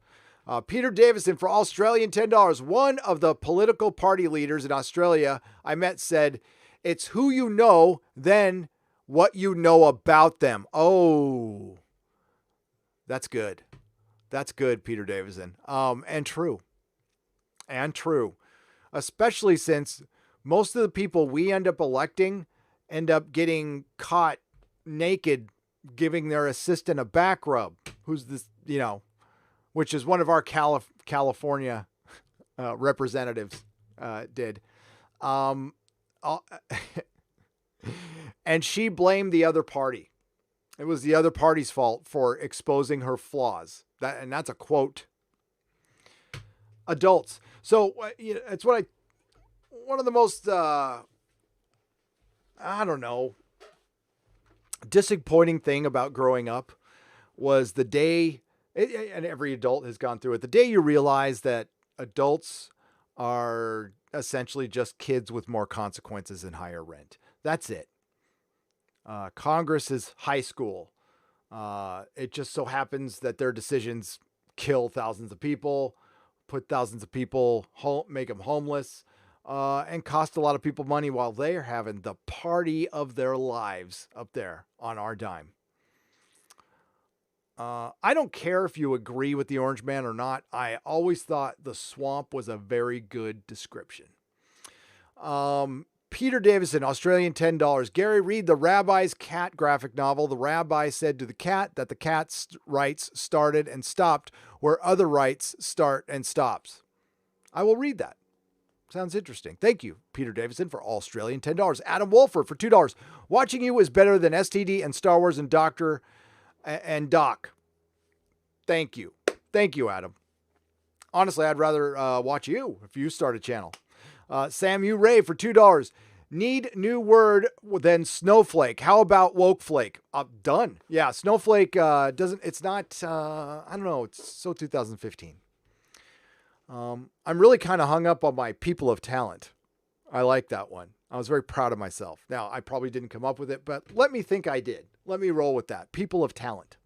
Peter Davison for Australian $10. One of the political party leaders in Australia I met said, "It's who you know, then what you know about them." Oh, that's good. That's good, Peter Davison. And true. Especially since most of the people we end up electing end up getting caught naked, giving their assistant a back rub. Who's this, which is one of our California representatives did. And she blamed the other party. It was the other party's fault for exposing her flaws. That's a quote. Adults. So it's one of the most, disappointing thing about growing up was the day, and every adult has gone through it, the day you realize that adults are essentially just kids with more consequences and higher rent. That's it. Congress is high school. It just so happens that their decisions kill thousands of people, put thousands of people home, make them homeless, and cost a lot of people money while they're having the party of their lives up there on our dime. I don't care if you agree with the Orange Man or not. I always thought the swamp was a very good description. Peter Davison, Australian $10. Gary, read the Rabbi's Cat graphic novel. The rabbi said to the cat that the cat's rights started and stopped where other rights start and stops. I will read that. Sounds interesting. Thank you, Peter Davison, for Australian $10. Adam Wolford for $2. Watching you is better than STD and Star Wars and Doctor and Doc. Thank you. Thank you, Adam. Honestly, I'd rather watch you if you start a channel. Samu Ray for $2. Need new word than snowflake. How about wokeflake? Done. Yeah, snowflake doesn't. It's not. I don't know. It's so 2015. I'm really kind of hung up on my people of talent. I like that one. I was very proud of myself. Now, I probably didn't come up with it, but let me think I did. Let me roll with that. People of talent.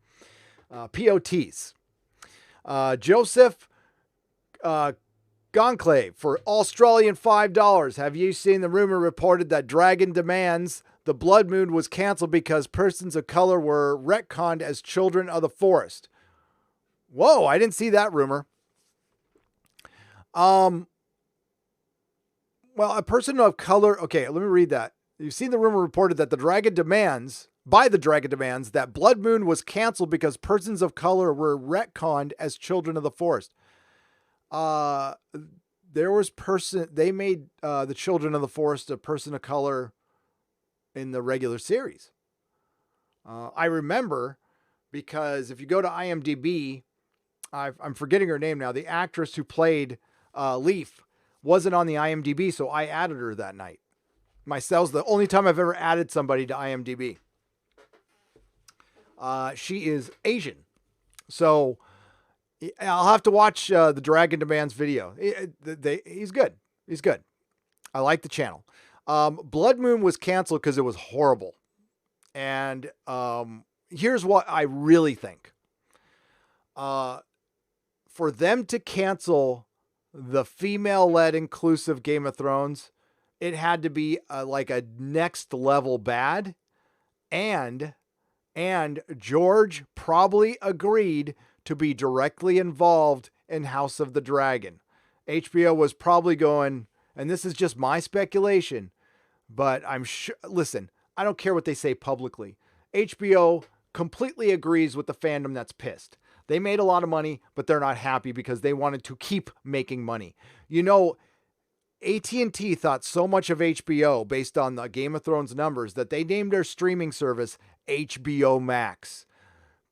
POTs. Joseph Gonclave for Australian $5. Have you seen the rumor reported that Dragon Demands the Blood Moon was canceled because persons of color were retconned as children of the forest? Whoa, I didn't see that rumor. Well, a person of color. Okay, let me read that. You've seen the rumor reported that the Dragon Demands that Blood Moon was canceled because persons of color were retconned as children of the forest. There was they made the Children of the Forest a person of color in the regular series. I remember because if you go to IMDb, I'm forgetting her name now. The actress who played Leaf wasn't on the IMDb, so I added her that night. Myself, the only time I've ever added somebody to IMDb. She is Asian, so I'll have to watch the Dragon Demands video. He's good. He's good. I like the channel. Blood Moon was canceled because it was horrible. And here's what I really think. For them to cancel the female-led inclusive Game of Thrones, it had to be like a next level bad. And George probably agreed to be directly involved in House of the Dragon. HBO was probably going, and this is just my speculation, but I'm sure, listen, I don't care what they say publicly. HBO completely agrees with the fandom that's pissed. They made a lot of money, but they're not happy because they wanted to keep making money. You know, AT&T thought so much of HBO based on the Game of Thrones numbers that they named their streaming service HBO Max.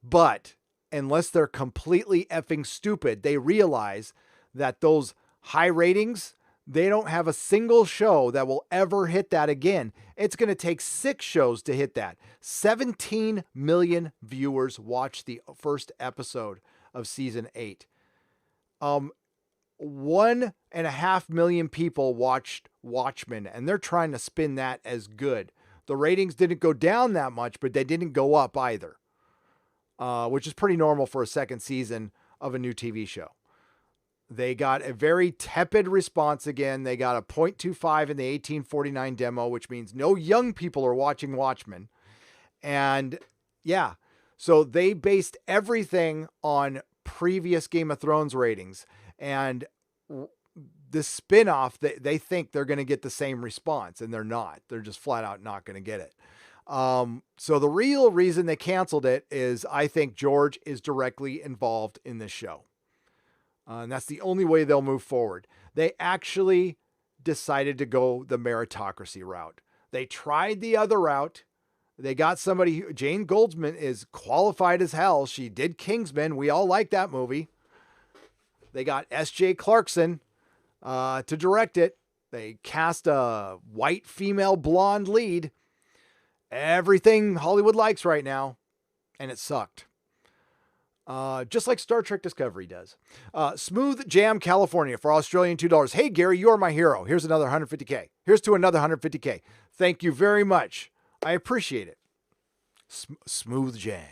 But unless they're completely effing stupid, they realize that those high ratings, they don't have a single show that will ever hit that again. It's going to take 6 shows to hit that. 17 million viewers watched the first episode of season 8. 1.5 million people watched Watchmen, and they're trying to spin that as good. The ratings didn't go down that much, but they didn't go up either, which is pretty normal for a second season of a new TV show. They got a very tepid response again. They got a 0.25 in the 1849 demo, which means no young people are watching Watchmen. And yeah, so they based everything on previous Game of Thrones ratings. And this spinoff, they think they're going to get the same response, and they're not. They're just flat out not going to get it. So the real reason they canceled it is I think George is directly involved in this show. And that's the only way they'll move forward. They actually decided to go the meritocracy route. They tried the other route. They got somebody, Jane Goldsman is qualified as hell. She did Kingsman. We all like that movie. They got S.J. Clarkson to direct it. They cast a white female blonde lead. Everything Hollywood likes right now. And it sucked. Just like Star Trek Discovery does. Smooth Jam California for Australian $2. Hey, Gary, you are my hero. Here's another 150K. Here's to another 150K. Thank you very much. I appreciate it. Smooth Jam.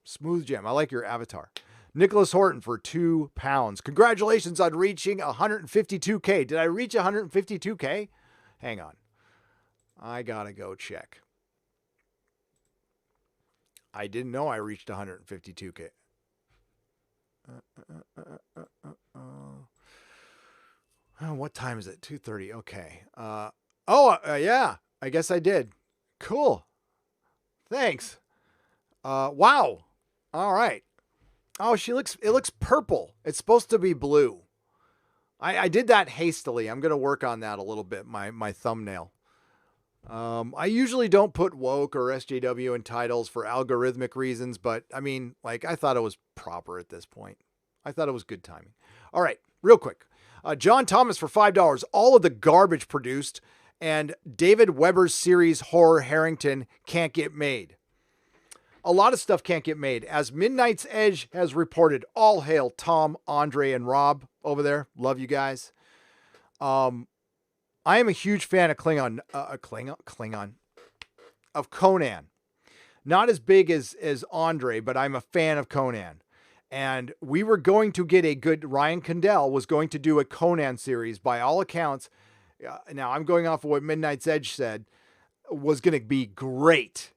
Smooth Jam. I like your avatar. Nicholas Horton for £2. Congratulations on reaching 152K. Did I reach 152K? Hang on. I gotta go check. I didn't know I reached 152K. What time is it? 2:30. Okay. Yeah, I guess I did. Cool. Thanks. Wow. All right. Oh, it looks purple. It's supposed to be blue. I did that hastily. I'm going to work on that a little bit, my thumbnail. I usually don't put woke or SJW in titles for algorithmic reasons, but I mean, like, I thought it was proper at this point. I thought it was good timing. All right, real quick. John Thomas for $5. All of the garbage produced and David Weber's series Horror Harrington can't get made. A lot of stuff can't get made. As Midnight's Edge has reported, all hail Tom, Andre, and Rob over there. Love you guys. I am a huge fan of Klingon, of Conan. Not as big as Andre, but I'm a fan of Conan. And we were going to get a good, Ryan Condell was going to do a Conan series by all accounts. Now I'm going off of what Midnight's Edge said, was going to be great.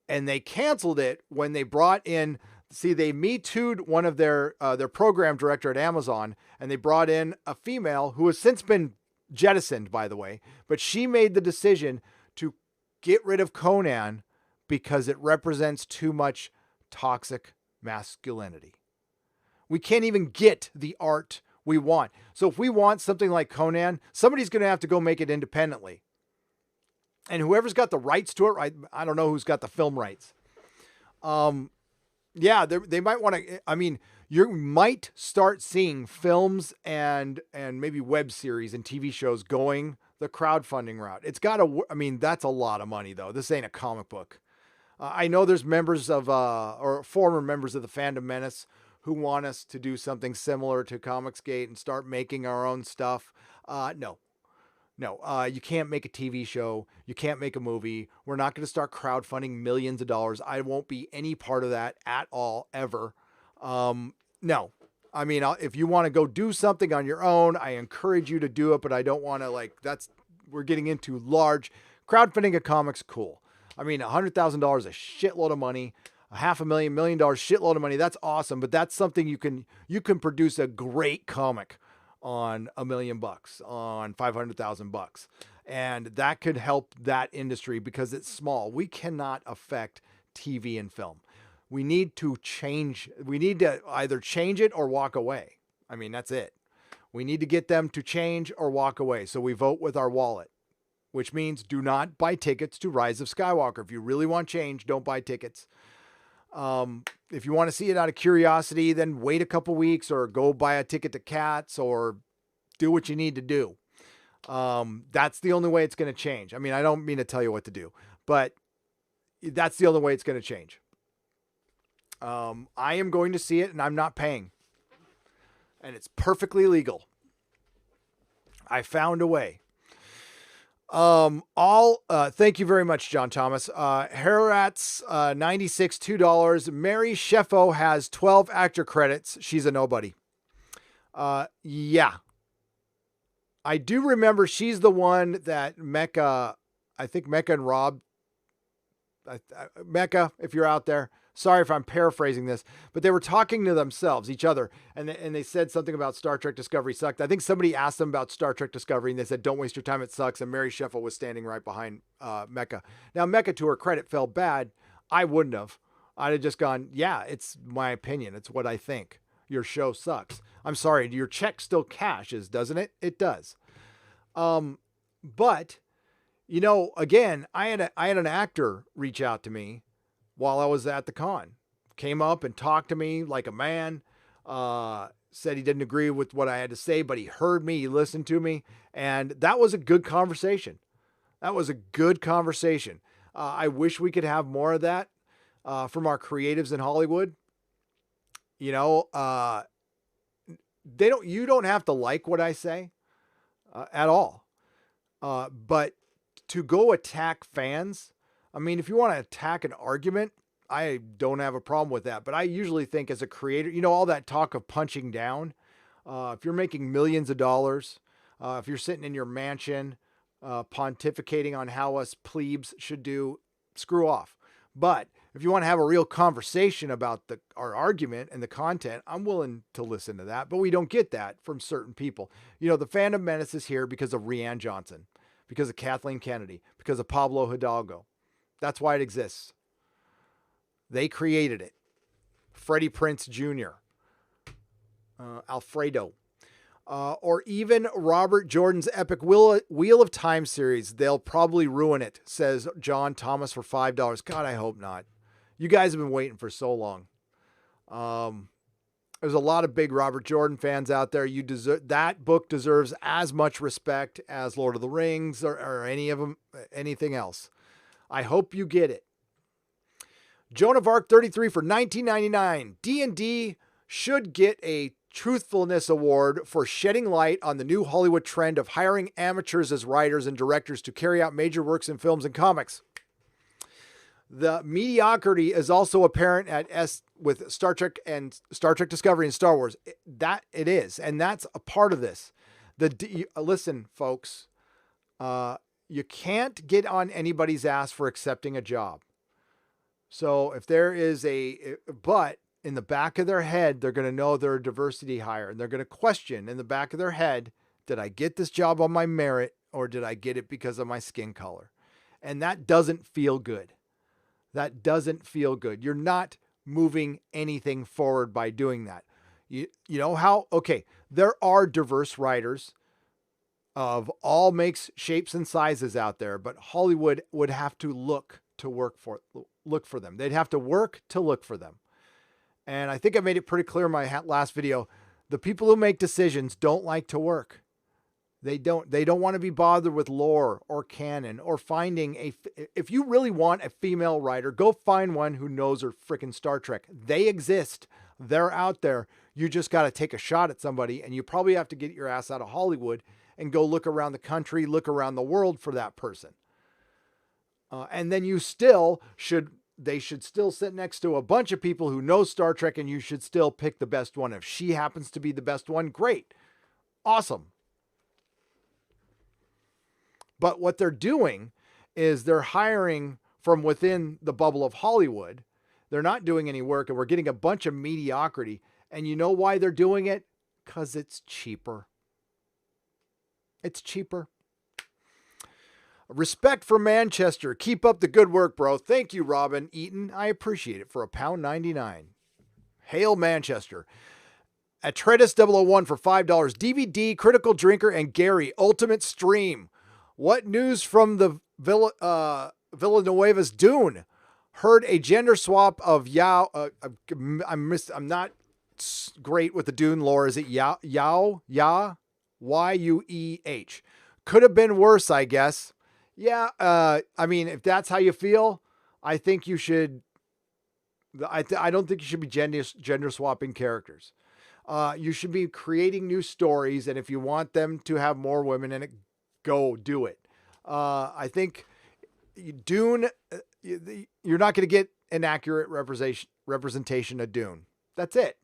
And they canceled it when they brought in, they Me Too'd one of their program director at Amazon, and they brought in a female who has since been jettisoned, by the way, but she made the decision to get rid of Conan because it represents too much toxic masculinity. We can't even get the art we want. So if we want something like Conan, somebody's going to have to go make it independently. And whoever's got the rights to it, I don't know who's got the film rights. Yeah, they might want to, I mean, you might start seeing films and maybe web series and TV shows going the crowdfunding route. It's got to, I mean, that's a lot of money though. This ain't a comic book. I know there's members of, or former members of the Phantom Menace who want us to do something similar to Comicsgate and start making our own stuff. No, you can't make a TV show. You can't make a movie. We're not going to start crowdfunding millions of dollars. I won't be any part of that at all, ever. No, I mean, if you want to go do something on your own, I encourage you to do it, but I don't want to we're getting into large crowdfunding of comics. Cool. I mean, $100,000, a shitload of money. $500,000, $1 million, shitload of money. That's awesome. But that's something you can produce a great comic on $1 million, on $500,000. And that could help that industry because it's small. We cannot affect TV and film. We need to change. We need to either change it or walk away. I mean, that's it. We need to get them to change or walk away. So we vote with our wallet, which means do not buy tickets to Rise of Skywalker. If you really want change, don't buy tickets. If you want to see it out of curiosity, then wait a couple weeks or go buy a ticket to Cats or do what you need to do. That's the only way it's going to change. I mean, I don't mean to tell you what to do, but that's the only way it's going to change. I am going to see it and I'm not paying, and it's perfectly legal. I found a way. Thank you very much, John Thomas. Harrat's, 96, $2. Mary Sheffo has 12 actor credits. She's a nobody. Yeah. I do remember she's the one that Mecca, I think Mecca and Rob, Mecca, if you're out there, sorry if I'm paraphrasing this, but they were talking to themselves, each other, and they said something about Star Trek Discovery sucked. I think somebody asked them about Star Trek Discovery, and they said, don't waste your time, it sucks, and Mary Sheffel was standing right behind Mecca. Now, Mecca, to her credit, felt bad. I wouldn't have. I'd have just gone, yeah, it's my opinion. It's what I think. Your show sucks. I'm sorry, your check still cashes, doesn't it? It does. But, you know, again, I had an actor reach out to me while I was at the con, came up and talked to me like a man, said he didn't agree with what I had to say, but he heard me, he listened to me. And that was a good conversation. That was a good conversation. I wish we could have more of that, from our creatives in Hollywood. You know, you don't have to like what I say, at all. But to go attack fans, I mean, if you want to attack an argument, I don't have a problem with that. But I usually think as a creator, you know, all that talk of punching down, if you're making millions of dollars, if you're sitting in your mansion, pontificating on how us plebes should do, screw off. But if you want to have a real conversation about our argument and the content, I'm willing to listen to that. But we don't get that from certain people. You know, the Phantom Menace is here because of Rianne Johnson, because of Kathleen Kennedy, because of Pablo Hidalgo. That's why it exists. They created it. Freddie Prinze Jr., Alfredo, or even Robert Jordan's epic Wheel of Time series. They'll probably ruin it, says John Thomas for $5. God, I hope not. You guys have been waiting for so long. There's a lot of big Robert Jordan fans out there. That book deserves as much respect as Lord of the Rings or any of them, anything else. I hope you get it. Joan of Arc 33 for $19.99. D&D should get a Truthfulness Award for shedding light on the new Hollywood trend of hiring amateurs as writers and directors to carry out major works in films and comics. The mediocrity is also apparent with Star Trek and Star Trek Discovery and Star Wars. That it is, and that's a part of this. Listen, folks, you can't get on anybody's ass for accepting a job. So if there is but in the back of their head, they're going to know they're a diversity hire, and they're going to question in the back of their head, did I get this job on my merit or did I get it because of my skin color? And that doesn't feel good. That doesn't feel good. You're not moving anything forward by doing that. You know how? Okay, there are diverse writers of all makes, shapes, and sizes out there, but Hollywood would have to look for them. They'd have to work to look for them. And I think I made it pretty clear in my last video. The people who make decisions don't like to work. They don't want to be bothered with lore or canon or finding if you really want a female writer, go find one who knows her freaking Star Trek. They exist. They're out there. You just got to take a shot at somebody, and you probably have to get your ass out of Hollywood and go look around the country, look around the world for that person. And then they should still sit next to a bunch of people who know Star Trek, and you should still pick the best one. If she happens to be the best one, great. Awesome. But what they're doing is they're hiring from within the bubble of Hollywood. They're not doing any work, and we're getting a bunch of mediocrity. And you know why they're doing it? Because it's cheaper. It's cheaper. Respect for Manchester. Keep up the good work, bro. Thank you, Robin Eaton. I appreciate it for £1.99. Hail Manchester. Atreides 001 for $5. DVD, Critical Drinker, and Gary, Ultimate Stream. What news from the Villanueva's Dune? Heard a gender swap of Yao. I'm not great with the Dune lore. Is it Yao? Yueh? Could have been worse, I guess. Yeah. I mean, if that's how you feel, I think you should. I don't think you should be gender swapping characters. You should be creating new stories, and if you want them to have more women in it, go do it. I think Dune, you're not going to get an accurate representation of Dune. That's it.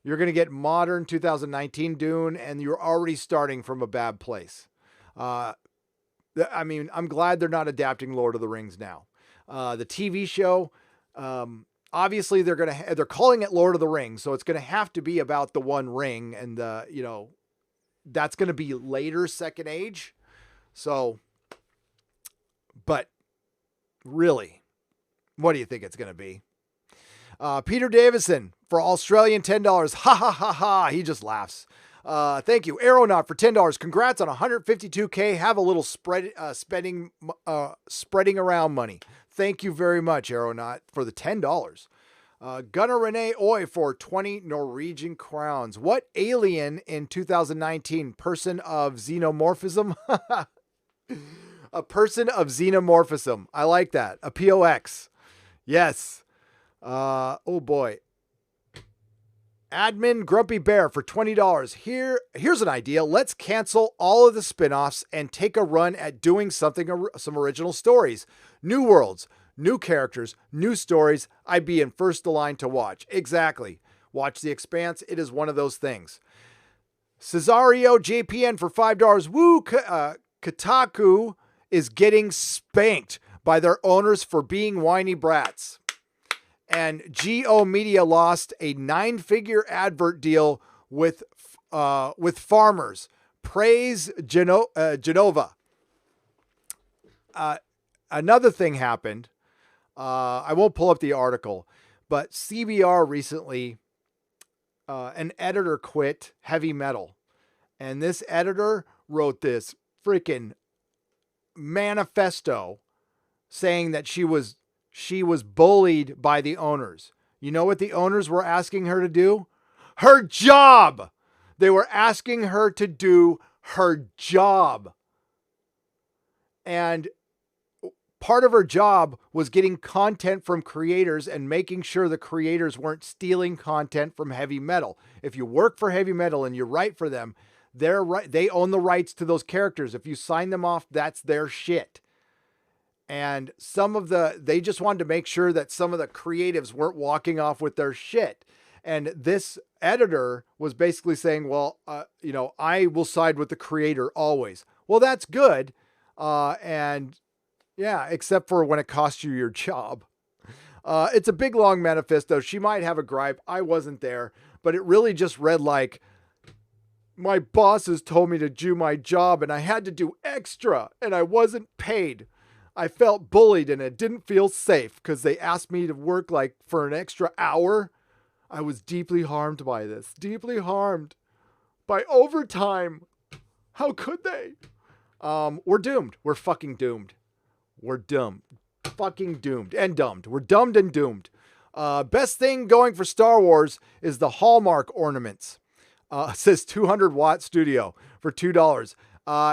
You're going to get modern 2019 Dune, and you're already starting from a bad place. I mean, I'm glad they're not adapting Lord of the Rings now. The TV show, obviously they're calling it Lord of the Rings, so it's going to have to be about the One Ring, and that's going to be later Second Age. So, but really, what do you think it's going to be? Peter Davison for Australian $10. Ha ha ha ha. He just laughs. Thank you. Aeronaut for $10. Congrats on 152K. Have a little spreading around money. Thank you very much, Aeronaut, for the $10. Gunnar Renee Oy for 20 Norwegian crowns. What alien in 2019? Person of xenomorphism? A person of xenomorphism. I like that. A POX. Yes. Oh boy. Admin Grumpy Bear for $20. Here's an idea. Let's cancel all of the spin-offs and take a run at doing some original stories. New worlds, new characters, new stories. I'd be in first the line to watch. Exactly. Watch The Expanse. It is one of those things. Cesario JPN for $5. Woo! Kotaku is getting spanked by their owners for being whiny brats. And GO Media lost a 9-figure advert deal with farmers. Praise Genova. Another thing happened. I won't pull up the article, but CBR recently, an editor quit Heavy Metal. And this editor wrote this freaking manifesto saying that she was bullied by the owners. You know what the owners were asking her to do? her job. They were asking her to do her job. And part of her job was getting content from creators and making sure the creators weren't stealing content from heavy metal. If you work for heavy metal and you write for them, they're right. They own the rights to those characters. If you sign them off, that's their shit. And they just wanted to make sure that some of the creatives weren't walking off with their shit. And this editor was basically saying, well, I will side with the creator always. Well, that's good. And yeah, except for when it costs you your job. It's a big, long manifesto. She might have a gripe. I wasn't there, but it really just read like, my bosses told me to do my job and I had to do extra and I wasn't paid. I felt bullied and it didn't feel safe because they asked me to work like for an extra hour. I was deeply harmed by this. Deeply harmed by overtime. How could they? We're doomed. We're fucking doomed. We're doomed. Fucking doomed and dumbed. We're dumbed and doomed. Best thing going for Star Wars is the Hallmark ornaments. It says 200-watt studio for $2.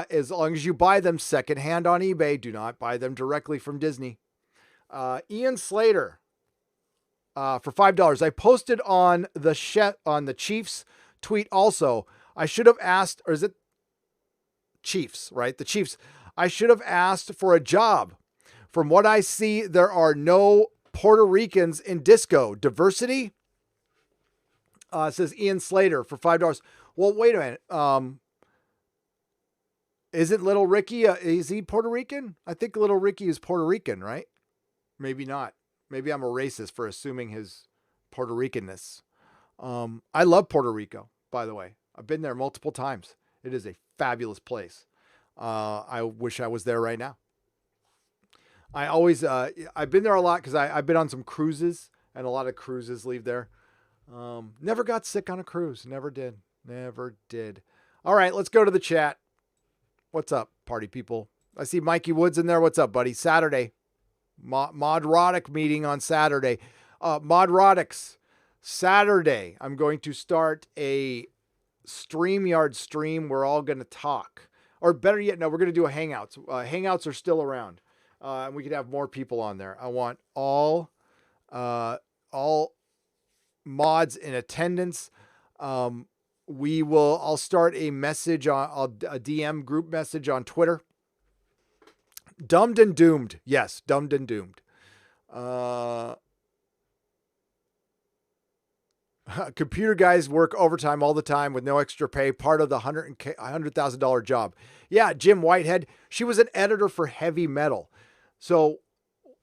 As long as you buy them secondhand on eBay, do not buy them directly from Disney. Ian Slater for $5. I posted on the Chiefs tweet also. I should have asked, or is it Chiefs, right? The Chiefs. I should have asked for a job. From what I see, there are no Puerto Ricans in disco. Diversity? Says Ian Slater for $5. Well, wait a minute. Isn't Little Ricky, is he Puerto Rican? I think Little Ricky is Puerto Rican, right? Maybe not. Maybe I'm a racist for assuming his Puerto Ricanness. I love Puerto Rico, by the way. I've been there multiple times. It is a fabulous place. I wish I was there right now. I've been there a lot because I've been on some cruises and a lot of cruises leave there. Never got sick on a cruise. Never did. Never did. All right, let's go to the chat. What's up, party people? I see Mikey Woods in there. What's up, buddy? Saturday. Modrotic meeting on Saturday. Modrotics. Saturday, I'm going to start a StreamYard stream. We're all going to talk. Or better yet, no, we're going to do a Hangouts. Hangouts are still around. And we could have more people on there. I want all mods in attendance. I'll start a message on a DM group message on Twitter. Dumbed and doomed. Yes, dumbed and doomed. Computer guys work overtime all the time with no extra pay. Part of the $100,000 job. Yeah, Jim Whitehead. She was an editor for heavy metal. So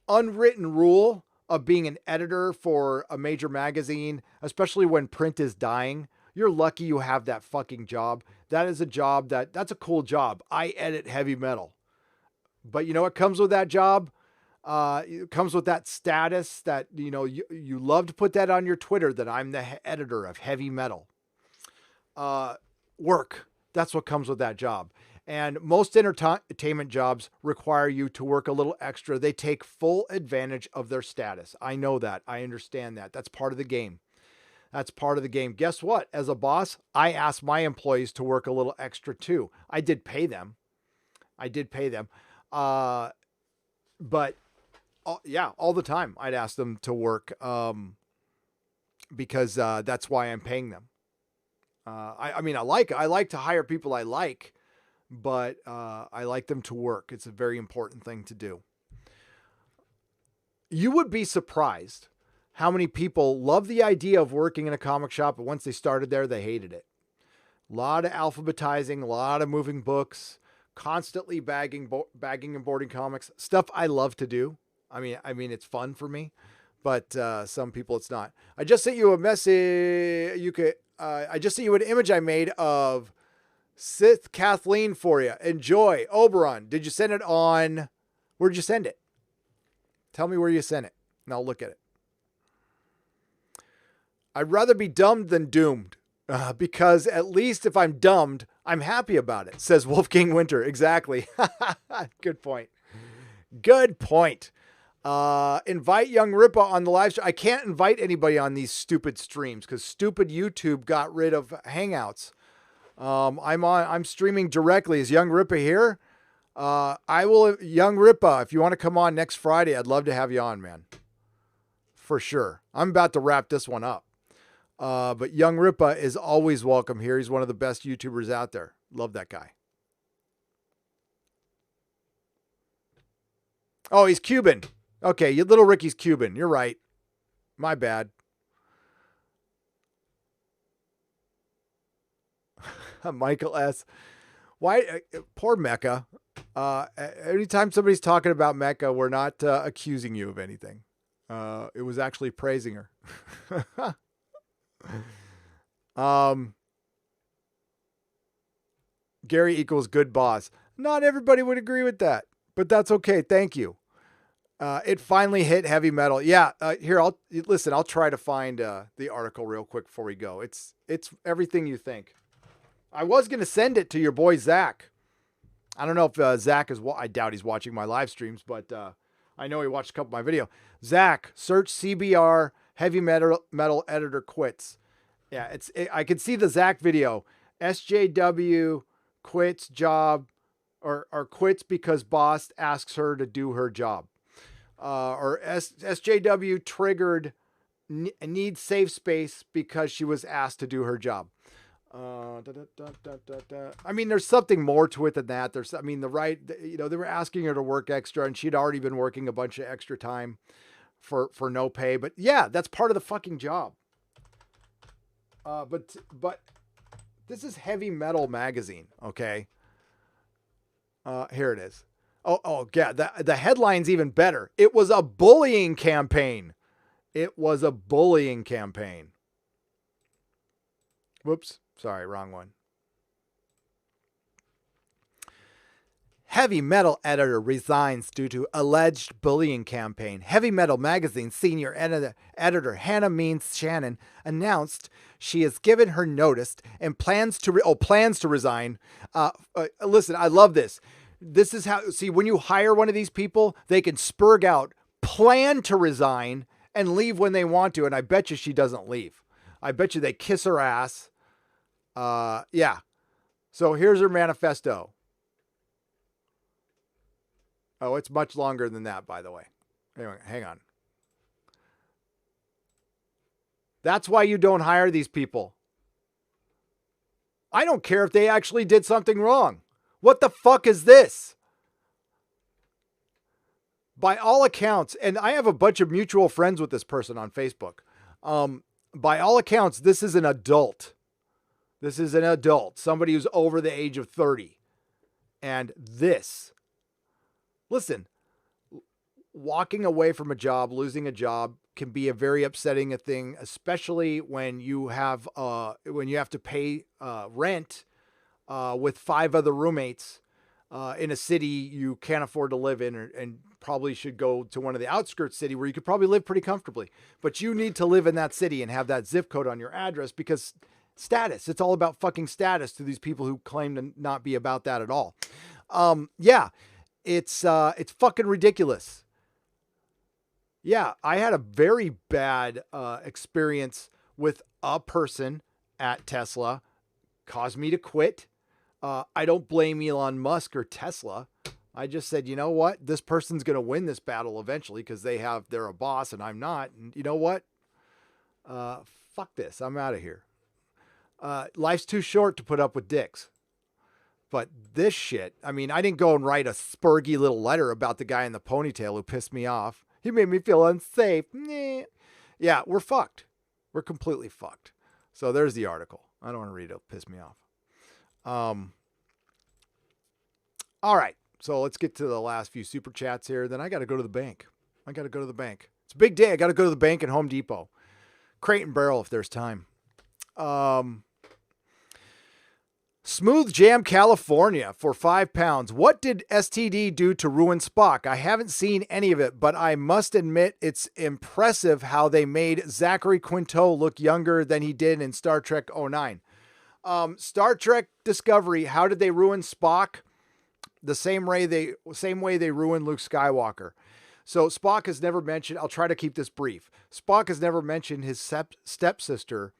unwritten rule of being an editor for a major magazine, especially when print is dying. You're lucky you have that fucking job. That is a job that's a cool job. I edit heavy metal. But you know what comes with that job? It comes with that status that, you love to put that on your Twitter that I'm the editor of heavy metal. Work. That's what comes with that job. And most entertainment jobs require you to work a little extra. They take full advantage of their status. I know that. I understand that. That's part of the game. That's part of the game. Guess what? As a boss, I ask my employees to work a little extra too. I did pay them. But yeah, all the time I'd ask them to work because that's why I'm paying them. I like to hire people I like, but I like them to work. It's a very important thing to do. You would be surprised how many people love the idea of working in a comic shop, but once they started there, they hated it. A lot of alphabetizing, a lot of moving books, constantly bagging and boarding comics. Stuff I love to do. I mean, it's fun for me, but some people it's not. I just sent you a message. I just sent you an image I made of Sith Kathleen for you. Enjoy. Oberon, did you send it on? Where'd you send it? Tell me where you sent it, and I'll look at it. I'd rather be dumbed than doomed, because at least if I'm dumbed, I'm happy about it, says Wolfgang Winter. Exactly. Good point. Good point. Invite Young Ripa on the live stream. I can't invite anybody on these stupid streams because stupid YouTube got rid of Hangouts. I'm streaming directly. Is Young Ripa here? Young Ripa, if you want to come on next Friday, I'd love to have you on, man. For sure. I'm about to wrap this one up. But Young Ripa is always welcome here. He's one of the best YouTubers out there. Love that guy. Oh, he's Cuban. Okay, little Ricky's Cuban. You're right. My bad. Michael S. Why? Poor Mecca. Anytime somebody's talking about Mecca, we're not accusing you of anything. It was actually praising her. Gary equals good boss. Not everybody would agree with that, but that's okay. Thank you. It finally hit heavy metal. Yeah. Here, I'll try to find the article real quick before we go. It's everything you think. I was going to send it to your boy, Zach. I don't know if Zach I doubt he's watching my live streams, but I know he watched a couple of my videos. Zach, search CBR heavy metal editor quits. Yeah, I could see the Zach video. SJW quits job or quits because boss asks her to do her job. Or SJW triggered needs safe space because she was asked to do her job. I mean, there's something more to it than that. They were asking her to work extra and she'd already been working a bunch of extra time for no pay. But yeah, that's part of the fucking job. But this is Heavy Metal Magazine. Okay. Here it is. Oh yeah. The headline's even better. It was a bullying campaign. Whoops. Sorry, wrong one. Heavy Metal editor resigns due to alleged bullying campaign. Heavy Metal Magazine senior editor Hannah Means Shannon announced she has given her notice and plans to resign. Listen, I love this. This is how, when you hire one of these people, they can spurg out, plan to resign, and leave when they want to. And I bet you she doesn't leave. I bet you they kiss her ass. Yeah. So here's her manifesto. Oh, it's much longer than that, by the way. Anyway, hang on. That's why you don't hire these people. I don't care if they actually did something wrong. What the fuck is this? By all accounts, and I have a bunch of mutual friends with this person on Facebook. By all accounts, this is an adult. Somebody who's over the age of 30. And listen, walking away from a job, losing a job can be a very upsetting thing, especially when you have to pay rent with 5 other roommates in a city you can't afford to live in, and probably should go to one of the outskirts city where you could probably live pretty comfortably. But you need to live in that city and have that zip code on your address because status. It's all about fucking status to these people who claim to not be about that at all. Yeah, it's fucking ridiculous. Yeah, I had a very bad experience with a person at Tesla, caused me to quit. I don't blame Elon Musk or Tesla. I just said, you know what? This person's going to win this battle eventually because they're a boss and I'm not. And you know what? Fuck this. I'm out of here. Life's too short to put up with dicks. But this shit, I mean, I didn't go and write a spurgy little letter about the guy in the ponytail who pissed me off. He made me feel unsafe. Nah. Yeah, we're fucked. We're completely fucked. So there's the article. I don't want to read it. It'll piss me off. All right. So let's get to the last few super chats here. Then I got to go to the bank. It's a big day. I got to go to the bank and Home Depot. Crate and barrel if there's time. Smooth Jam California for £5. What did STD do to ruin Spock? I haven't seen any of it, but I must admit it's impressive how they made Zachary Quinto look younger than he did in Star Trek 09. Star Trek Discovery, how did they ruin Spock? The same way they ruined Luke Skywalker. So Spock has never mentioned, I'll try to keep this brief. Spock has never mentioned his stepsister,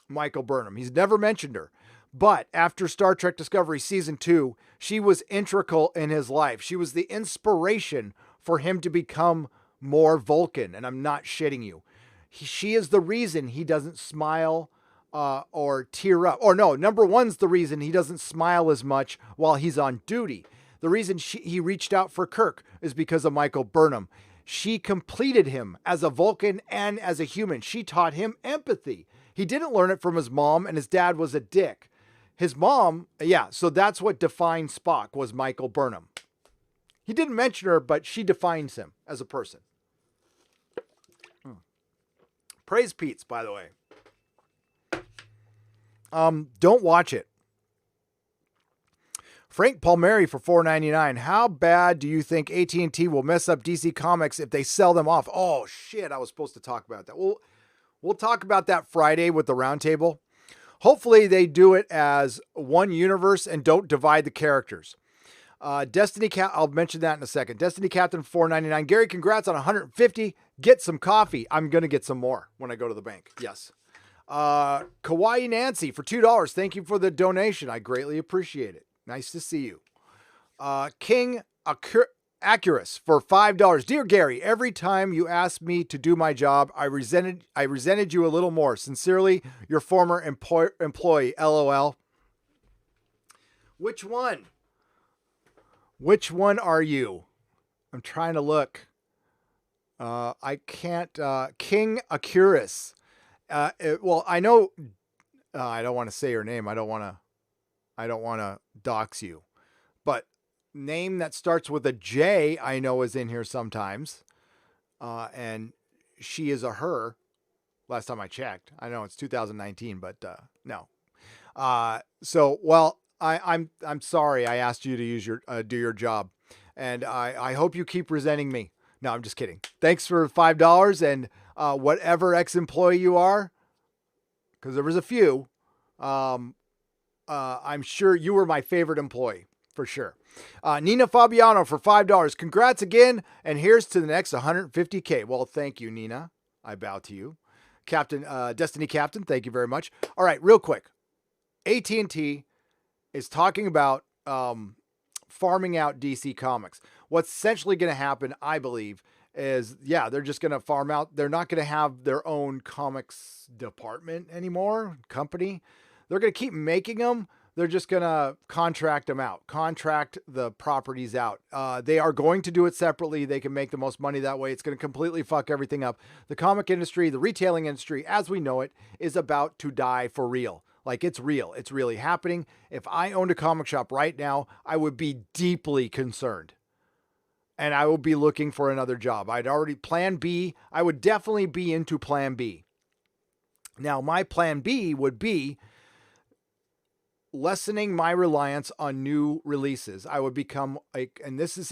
Michael Burnham. He's never mentioned her. But after Star Trek Discovery Season 2, she was integral in his life. She was the inspiration for him to become more Vulcan. And I'm not shitting you. She is the reason he doesn't smile or tear up. Or no, number one's the reason he doesn't smile as much while he's on duty. The reason he reached out for Kirk is because of Michael Burnham. She completed him as a Vulcan and as a human. She taught him empathy. He didn't learn it from his mom, and his dad was a dick. His mom, yeah, so that's what defined Spock, was Michael Burnham. He didn't mention her, but she defines him as a person. Praise Pete's, by the way. Don't watch it. Frank Palmieri for $4.99. How bad do you think AT&T will mess up DC Comics if they sell them off? Oh, shit, I was supposed to talk about that. We'll talk about that Friday with the roundtable. Hopefully they do it as one universe and don't divide the characters. I'll mention that in a second. Destiny Captain $4.99. Gary, congrats on 150. Get some coffee. I'm going to get some more when I go to the bank. Yes. Kawaii Nancy for $2. Thank you for the donation. I greatly appreciate it. Nice to see you. King Accurus for $5. Dear Gary, every time you asked me to do my job, I resented you a little more. Sincerely, your former employee. LOL. Which one? Which one are you? I'm trying to look. I can't. King Accurus. Well, I know. I don't want to say your name. I don't want to dox you, but name that starts with a J, I know is in here sometimes. And she is a her. Last time I checked. I know it's 2019, but no. I'm sorry I asked you to use do your job. And I hope you keep resenting me. No, I'm just kidding. Thanks for $5 and whatever ex-employee you are, because there was a few. I'm sure you were my favorite employee for sure. Nina Fabiano for $5. Congrats again. And here's to the next 150K. Well, thank you, Nina. I bow to you. Captain, Destiny Captain. Thank you very much. All right, real quick. AT&T is talking about farming out DC Comics. What's essentially going to happen, I believe, is, they're just going to farm out. They're not going to have their own comics department anymore, company. They're going to keep making them. They're just going to contract them out, contract the properties out. They are going to do it separately. They can make the most money that way. It's going to completely fuck everything up. The comic industry, the retailing industry, as we know it, is about to die for real. Like, it's real. It's really happening. If I owned a comic shop right now, I would be deeply concerned. And I would be looking for another job. I'd already plan B. I would definitely be into plan B. Now, my plan B would be lessening my reliance on new releases. I would become and this is,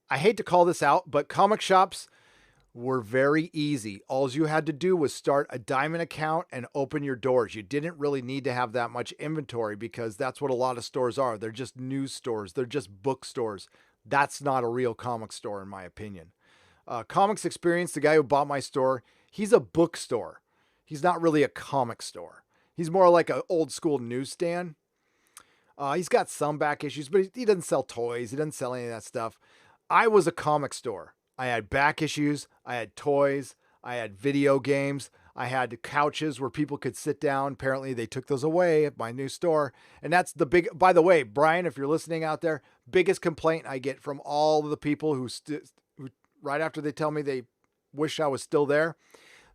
I hate to call this out, but comic shops were very easy. All you had to do was start a Diamond account and open your doors. You didn't really need to have that much inventory because that's what a lot of stores are. They're just news stores. They're just bookstores. That's not a real comic store, in my opinion. Comics Experience, the guy who bought my store, he's a bookstore. He's not really a comic store. He's more like an old school newsstand. He's got some back issues, but he doesn't sell toys. He doesn't sell any of that stuff. I was a comic store. I had back issues. I had toys. I had video games. I had couches where people could sit down. Apparently they took those away at my new store. And that's the by the way, Brian, if you're listening out there, biggest complaint I get from all of the people who right after they tell me they wish I was still there,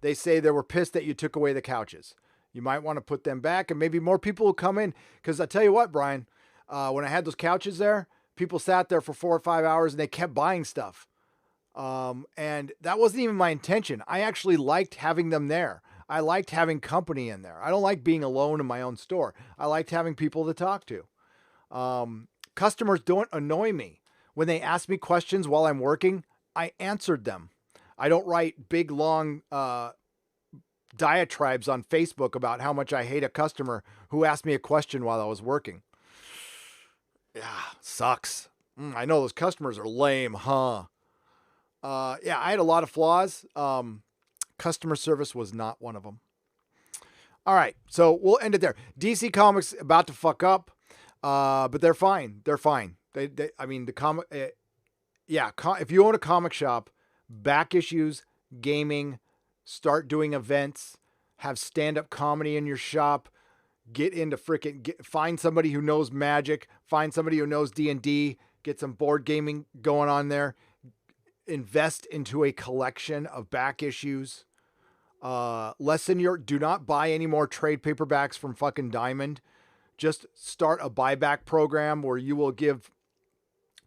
they say they were pissed that you took away the couches. You might want to put them back and maybe more people will come in. Because I tell you what, Brian, when I had those couches there, people sat there for 4 or 5 hours and they kept buying stuff. And that wasn't even my intention. I actually liked having them there. I liked having company in there. I don't like being alone in my own store. I liked having people to talk to. Customers don't annoy me. When they ask me questions while I'm working, I answered them. I don't write big, long, diatribes on Facebook about how much I hate a customer who asked me a question while I was working. Yeah, sucks. I know those customers are lame, huh? Yeah, I had a lot of flaws. Customer service was not one of them. All right, so we'll end it there. DC Comics about to fuck up, but they're fine. They're fine. I mean, the comic. If you own a comic shop, back issues, gaming, start doing events, have stand-up comedy in your shop, get into find somebody who knows Magic, find somebody who knows D&D, get some board gaming going on there, invest into a collection of back issues. Do not buy any more trade paperbacks from fucking Diamond. Just start a buyback program where you will give,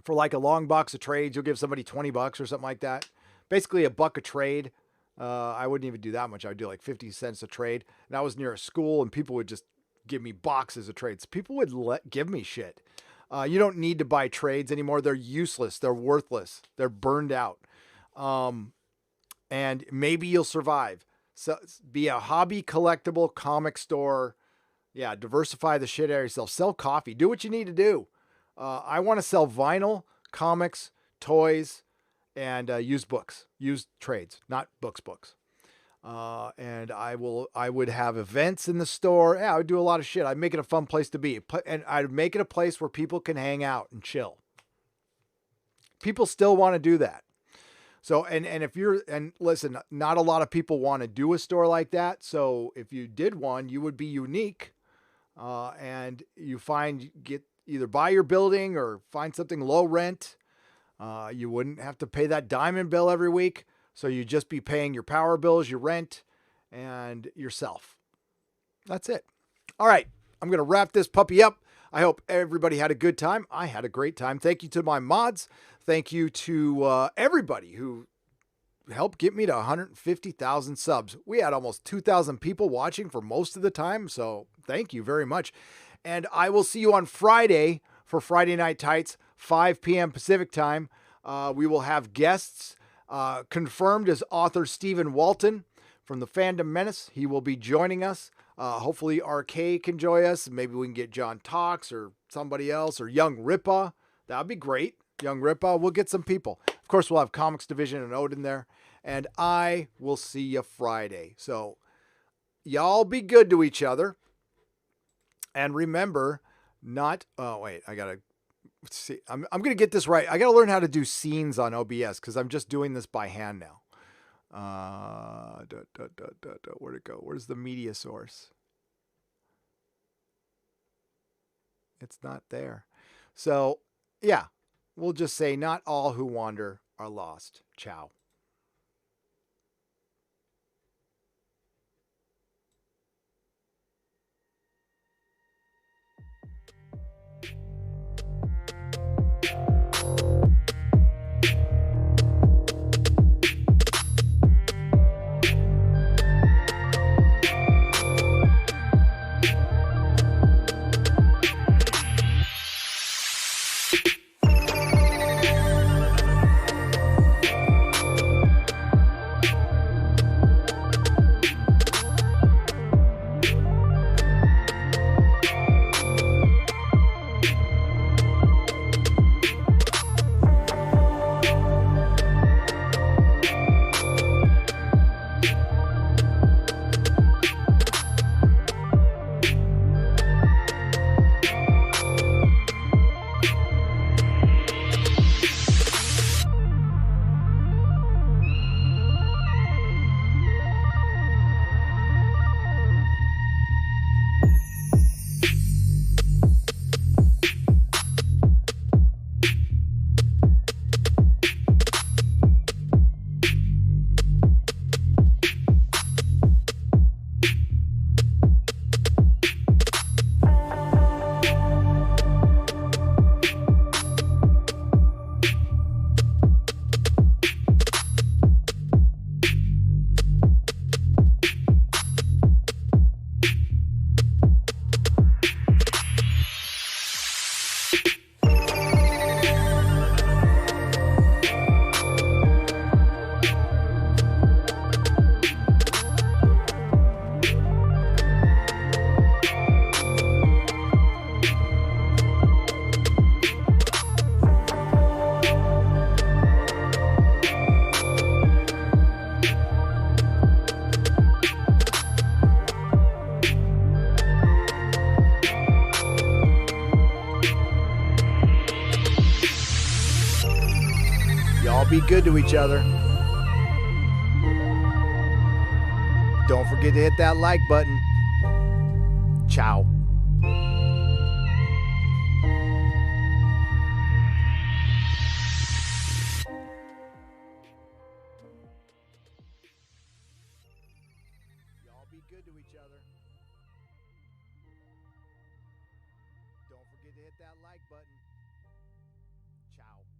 for like a long box of trades, you'll give somebody $20 or something like that. Basically $1 a trade. I wouldn't even do that much. I would do like 50 cents a trade. And I was near a school and people would just give me boxes of trades. People would give me shit. You don't need to buy trades anymore. They're useless. They're worthless. They're burned out. And maybe you'll survive. So be a hobby collectible comic store. Yeah. Diversify the shit out of yourself. Sell coffee. Do what you need to do. I want to sell vinyl, comics, toys, and used books, used trades, not books. And I would have events in the store. Yeah, I would do a lot of shit. I'd make it a fun place to be. And I'd make it a place where people can hang out and chill. People still want to do that. So, and listen, not a lot of people want to do a store like that. So if you did one, you would be unique. And you get either buy your building or find something low rent. You wouldn't have to pay that diamond bill every week. So you'd just be paying your power bills, your rent, and yourself. That's it. All right. I'm going to wrap this puppy up. I hope everybody had a good time. I had a great time. Thank you to my mods. Thank you to everybody who helped get me to 150,000 subs. We had almost 2,000 people watching for most of the time. So thank you very much. And I will see you on Friday for Friday Night Tights, 5 p.m. Pacific time. We will have guests confirmed as author Stephen Walton from the Phantom Menace. He will be joining us. Hopefully RK can join us. Maybe we can get John Talks or somebody else or Young Ripa. That would be great. Young Ripa. We'll get some people. Of course, we'll have Comics Division and Odin there. And I will see you Friday. So y'all be good to each other. And remember, I gotta see. I'm gonna get this right. I gotta learn how to do scenes on OBS because I'm just doing this by hand now. Where'd it go? Where's the media source? It's not there. So yeah, we'll just say not all who wander are lost. Ciao. Y'all be good to each other. Don't forget to hit that like button. Ciao. Y'all be good to each other. Don't forget to hit that like button. Ciao.